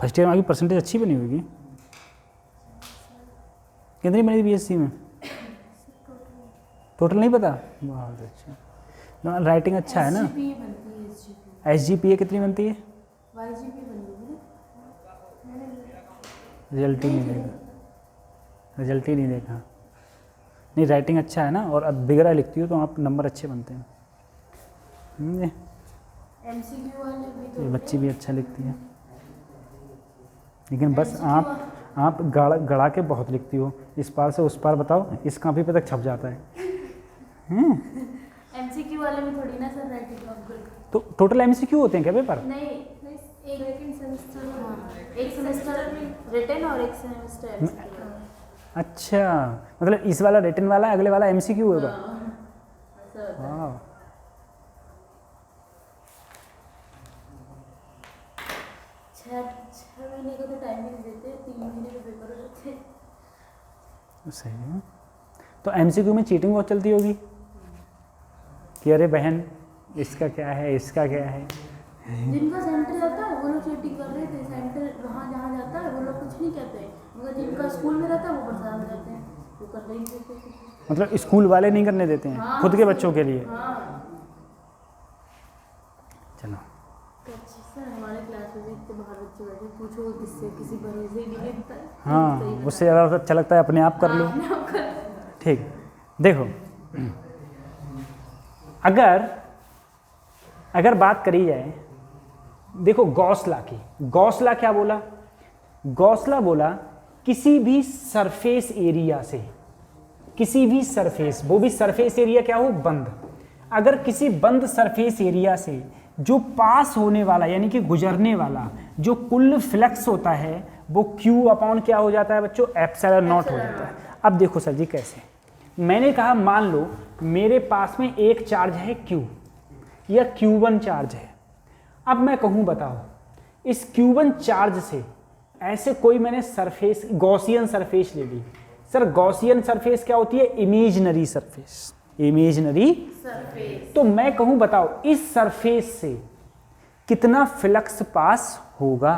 फर्स्ट ईयर में आपकी परसेंटेज अच्छी बनी होगी, कितनी बनी BSc में, टोटल नहीं पता, बहुत अच्छा। राइटिंग अच्छा है ना, SGPA कितनी बनती है, रिजल्ट ही नहीं देखा, रिजल्ट ही नहीं देखा। नहीं राइटिंग अच्छा है ना, और अब बिगड़ा लिखती हो तो आप नंबर अच्छे बनते हैं। MCQ वाले भी तो ये बच्ची भी अच्छा लिखती है, लेकिन बस आप गड़ा के बहुत लिखती हो, इस पार से उस पार बताओ, इस कापी पे तक छप जाता है। MCQ वाले में थोड़ी ना सर राइटिंग गुड। तो टोटल MCQ होते हैं क्या पेपर? नहीं, एक सेमेस्टर रिटन और एक सेमेस्टर MCQ। अच्छा, मतलब इस वाला रिटन वाला, अगले वाला MCQ होगा। वाह, का तो टाइम ही नहीं देते, 3 महीने के पेपर रहते हैं। सही है। तो एमसीक्यू में चीटिंग बहुत चलती होगी कि अरे बहन इसका क्या है, इसका क्या है। जिनका सेंटर रहता है वो लोग चीटिंग कर रहे थे, सेंटर वहाँ जहाँ जाता है वो लोग कुछ नहीं कहते हैं, मगर जिनका स्कूल में रहता है वो परेशान हो जाते हैं, वो कर रहे हैं। मतलब स्कूल वाले नहीं करने देते हैं, हाँ, खुद के बच्चों के लिए। हाँ। चलो तो अच्छा सर, हमारे क्लास में भी इतने बाहर बच्चे बैठे, पूछो किससे, किसी भरोसे ही नहीं लगता है। हाँ, सही उससे ज़्यादा अच्छा लगता है अपने आप कर लो। ठीक, देखो अगर बात करी जाए, देखो गौसला क्या बोला? गौसला बोला किसी भी सरफेस एरिया से, किसी भी सरफेस, वो भी सरफेस एरिया क्या हो, बंद। अगर किसी बंद सरफेस एरिया से जो पास होने वाला यानी कि गुजरने वाला जो कुल फ्लक्स होता है वो Q अपॉन क्या हो जाता है बच्चों, एप्सिलॉन नॉट हो जाता है। अब देखो सर जी कैसे, मैंने कहा मान लो मेरे पास में एक चार्ज है Q या Q1 चार्ज है। अब मैं कहूँ बताओ इस Q1 चार्ज से ऐसे कोई मैंने सरफेस, गॉसियन सरफेस ले ली। सर गॉसियन सरफेस क्या होती है, इमेजिनरी सरफेस, इमेजिनरी सरफेस। तो मैं कहूँ बताओ इस सरफेस से कितना फ्लक्स पास होगा,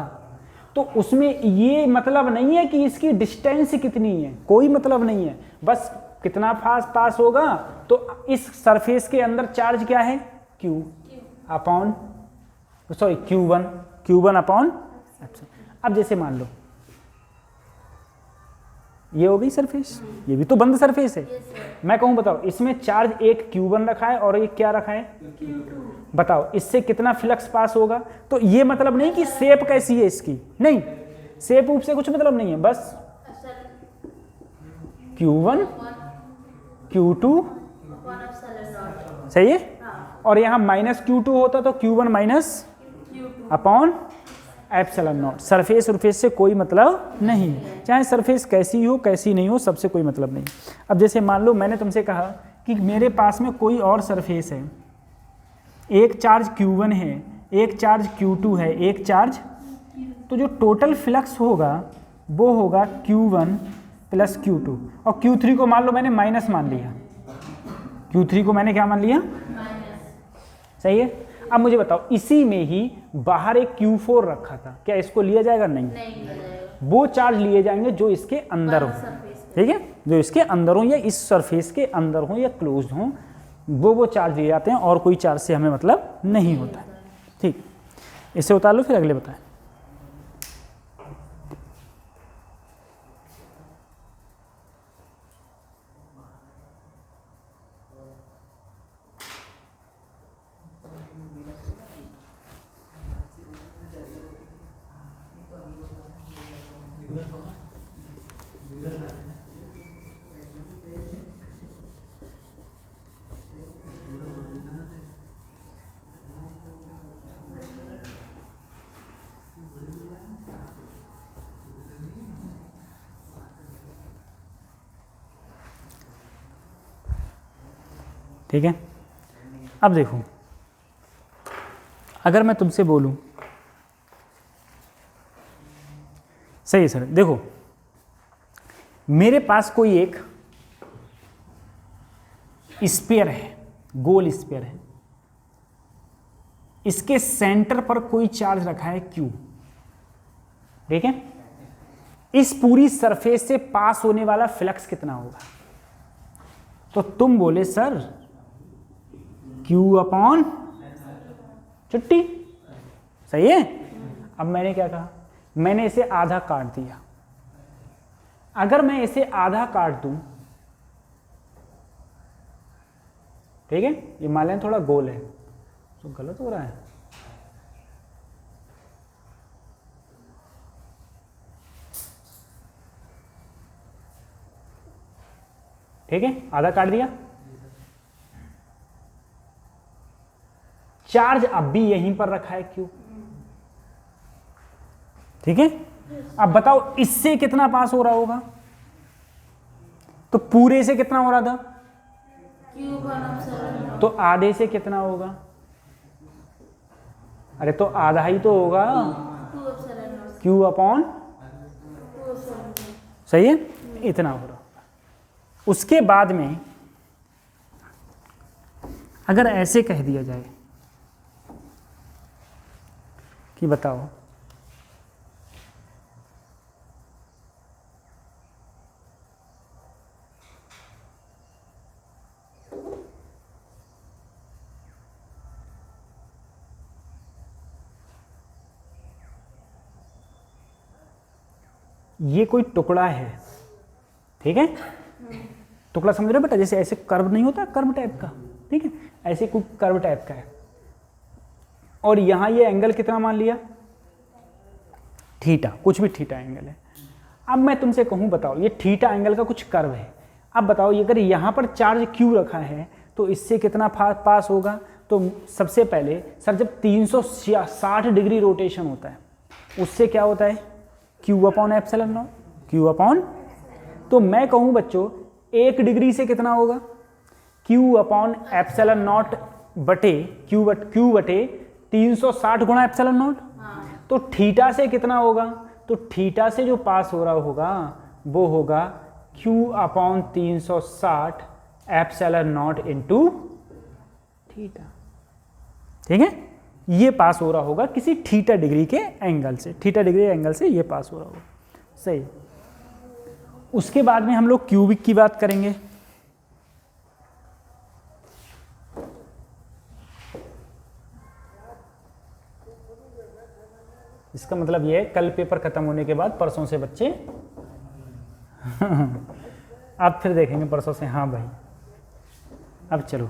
तो उसमें ये मतलब नहीं है कि इसकी डिस्टेंस कितनी है, कोई मतलब नहीं है, बस कितना पास होगा। तो इस सरफेस के अंदर चार्ज क्या है, Q upon sorry Q1 upon. अब जैसे मान लो ये हो गई सरफेस, ये भी तो बंद सरफेस है। मैं कहूँ बताओ इसमें चार्ज एक Q1 रखा है और एक क्या रखा है, Q2। बताओ इससे कितना फ्लक्स पास होगा। तो ये मतलब नहीं कि शेप कैसी है इसकी, नहीं, शेप रूप से कुछ मतलब नहीं है, बस Q1 Q2 सही है। और यहाँ माइनस Q2 होता तो Q1 minus upon epsilon naught. Surface उर्फेस से कोई मतलब नहीं, चाहे सरफेस कैसी हो कैसी नहीं हो, सबसे कोई मतलब नहीं। अब जैसे मान लो मैंने तुमसे कहा कि मेरे पास में कोई और सरफेस है, एक चार्ज Q1 है, एक चार्ज Q2 है, एक चार्ज, तो जो टोटल फ्लक्स होगा वो होगा Q1 प्लस Q2 और Q3 को मान लो मैंने माइनस मान लिया, Q3 को मैंने क्या मान लिया, सही है। अब मुझे बताओ इसी में ही बाहर एक Q4 रखा था, क्या इसको लिया जाएगा, नहीं, वो चार्ज लिए जाएंगे जो इसके अंदर हो, ठीक है, जो इसके अंदर हो या इस सरफेस के अंदर हो या क्लोज हो, वो चार्ज लिए जाते हैं और कोई चार्ज से हमें मतलब नहीं होता। ठीक, इसे उतार लो फिर अगले बताएं। ठीक है, अब देखो अगर मैं तुमसे बोलूं, सही है सर, देखो मेरे पास कोई एक स्फीयर है, गोल स्फीयर है, इसके सेंटर पर कोई चार्ज रखा है Q, ठीक है। इस पूरी सरफेस से पास होने वाला फ्लक्स कितना होगा, तो तुम बोले सर Q अपॉन छुट्टी, सही है। अब मैंने क्या कहा, मैंने इसे आधा काट दिया। अगर मैं इसे आधा काट दूं, ठीक है, ये मान लें थोड़ा गोल है, तो गलत हो रहा है, ठीक है, आधा काट दिया। चार्ज अब भी यहीं पर रखा है Q, ठीक है। अब बताओ इससे कितना पास हो रहा होगा, तो पूरे से कितना हो रहा था, तो आधे से कितना होगा, अरे तो आधा ही तो होगा, क्यू अपॉन, सही है, इतना हो रहा होगा। उसके बाद में अगर ऐसे कह दिया जाए कि बताओ ये कोई टुकड़ा है, ठीक है, टुकड़ा समझ रहे हो बेटा, जैसे ऐसे कर्व नहीं होता, कर्व टाइप का, ठीक है, ऐसे कोई कर्व टाइप का है, और यहां ये एंगल कितना मान लिया, थीटा, कुछ भी थीटा एंगल है। अब मैं तुमसे कहूं बताओ ये थीटा एंगल का कुछ कर्व है, अब बताओ ये अगर यहां पर चार्ज क्यू रखा है तो इससे कितना पास होगा। तो सबसे पहले सर जब 360 डिग्री रोटेशन होता है उससे क्या होता है, Q upon epsilon not, Q upon, तो मैं कहूं बच्चों 1 डिग्री से कितना होगा, क्यू अपॉन एप्सिलॉन नॉट बटे क्यू बटे 360 गुणा एप्सिलॉन नॉट। तो थीटा से कितना होगा, तो थीटा से जो पास हो रहा होगा वो होगा Q upon 360 epsilon not into theta, ठीक है, ये पास हो रहा होगा किसी थीटा डिग्री के एंगल से, थीटा डिग्री एंगल से ये पास हो रहा होगा, सही। उसके बाद में हम लोग क्यूबिक की बात करेंगे। इसका मतलब ये है कल पेपर खत्म होने के बाद परसों से बच्चे अब फिर देखेंगे परसों से, हाँ भाई अब चलो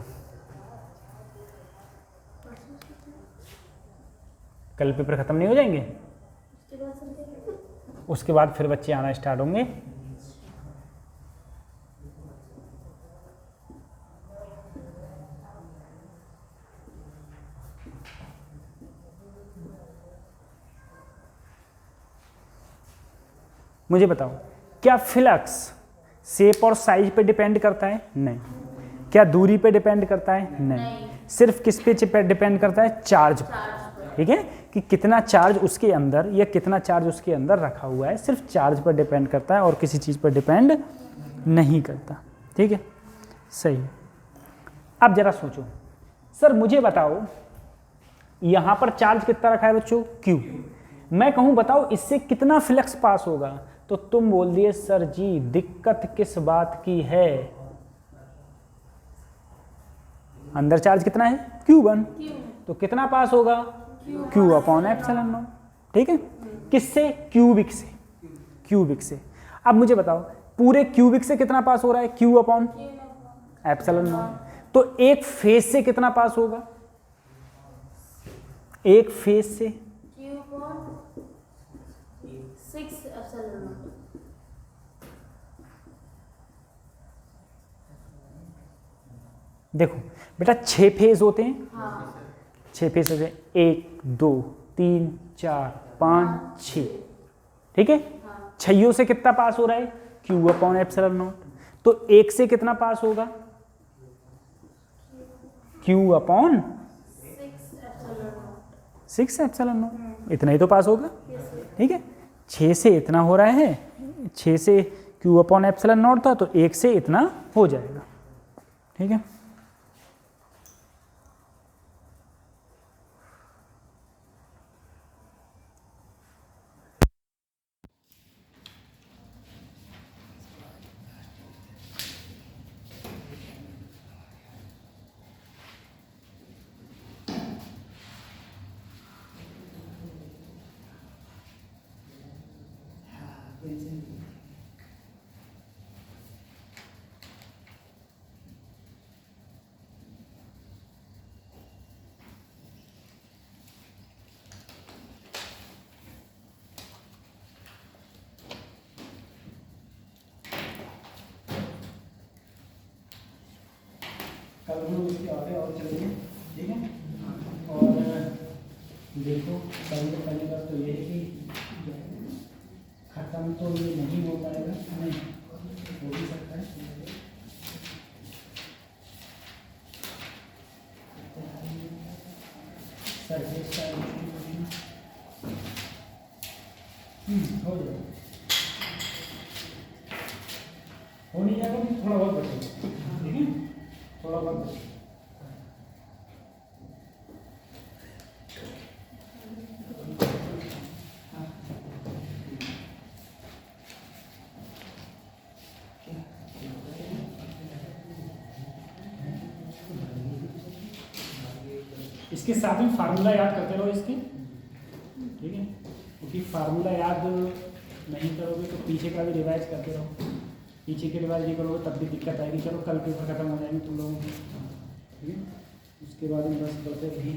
कल पेपर खत्म नहीं हो जाएंगे, उसके बाद फिर बच्चे आना स्टार्ट होंगे। मुझे बताओ क्या फ्लक्स शेप और साइज पे डिपेंड करता है, नहीं। क्या दूरी पे डिपेंड करता है, नहीं। सिर्फ किस पे डिपेंड करता है, चार्ज पे, ठीक है, कि कितना चार्ज उसके अंदर या कितना चार्ज उसके अंदर रखा हुआ है, सिर्फ चार्ज पर डिपेंड करता है और किसी चीज़ पर डिपेंड नहीं करता, ठीक है, सही। अब जरा सोचो सर मुझे बताओ यहाँ पर चार्ज कितना रखा है बच्चों, Q, मैं कहूँ बताओ इससे कितना फ्लक्स पास होगा, तो तुम बोल दिए सर जी दिक्कत किस बात की है, अंदर चार्ज कितना है Q1, तो कितना पास होगा Q अपॉन एप्सिलॉन नॉट, ठीक है, किससे, क्यूबिक से, क्यूबिक से। अब मुझे बताओ पूरे क्यूबिक से कितना पास हो रहा है, Q अपॉन एप्सिलॉन नॉट, तो एक फेज से कितना पास होगा, एक फेज से Q अपॉन 6 एप्सिलॉन नॉट। देखो बेटा 6 फेज होते हैं, हाँ 6 फेज होते हैं, 1 2 3 4 5 6, ठीक है, छइयों से कितना पास हो रहा है, Q अपॉन एप्सिलॉन नॉट, तो एक से कितना पास होगा, Q अपॉन 6 एप्सिलॉन नॉट, इतना ही तो पास होगा, ठीक है, 6 से इतना हो रहा है, 6 से Q अपॉन एप्सिलॉन नॉट था तो 1 से इतना हो जाएगा, ठीक है। कल हम लोग इसके आगे और चलेंगे, ठीक है, और देखो सबसे पहली बात तो ये है कि खत्म तो ये नहीं हो पाएगा, नहीं हो भी सकता है, सरफेस का हो जाएगा, हो नहीं जाएगा तो थोड़ा बहुत बचेगा, ठीक है, थोड़ा बहुत बचेगा। इसके साथ में फार्मूला याद करते रहो इसके, ठीक है, क्योंकि फार्मूला याद नहीं करोगे तो पीछे का भी रिवाइज करते रहो, पीछे के रिवाइज नहीं करोगे तब भी दिक्कत आएगी। चलो कल पेपर खत्म हो जाएंगे तुम लोगों के, ठीक है, उसके बाद में बस करते रहिए।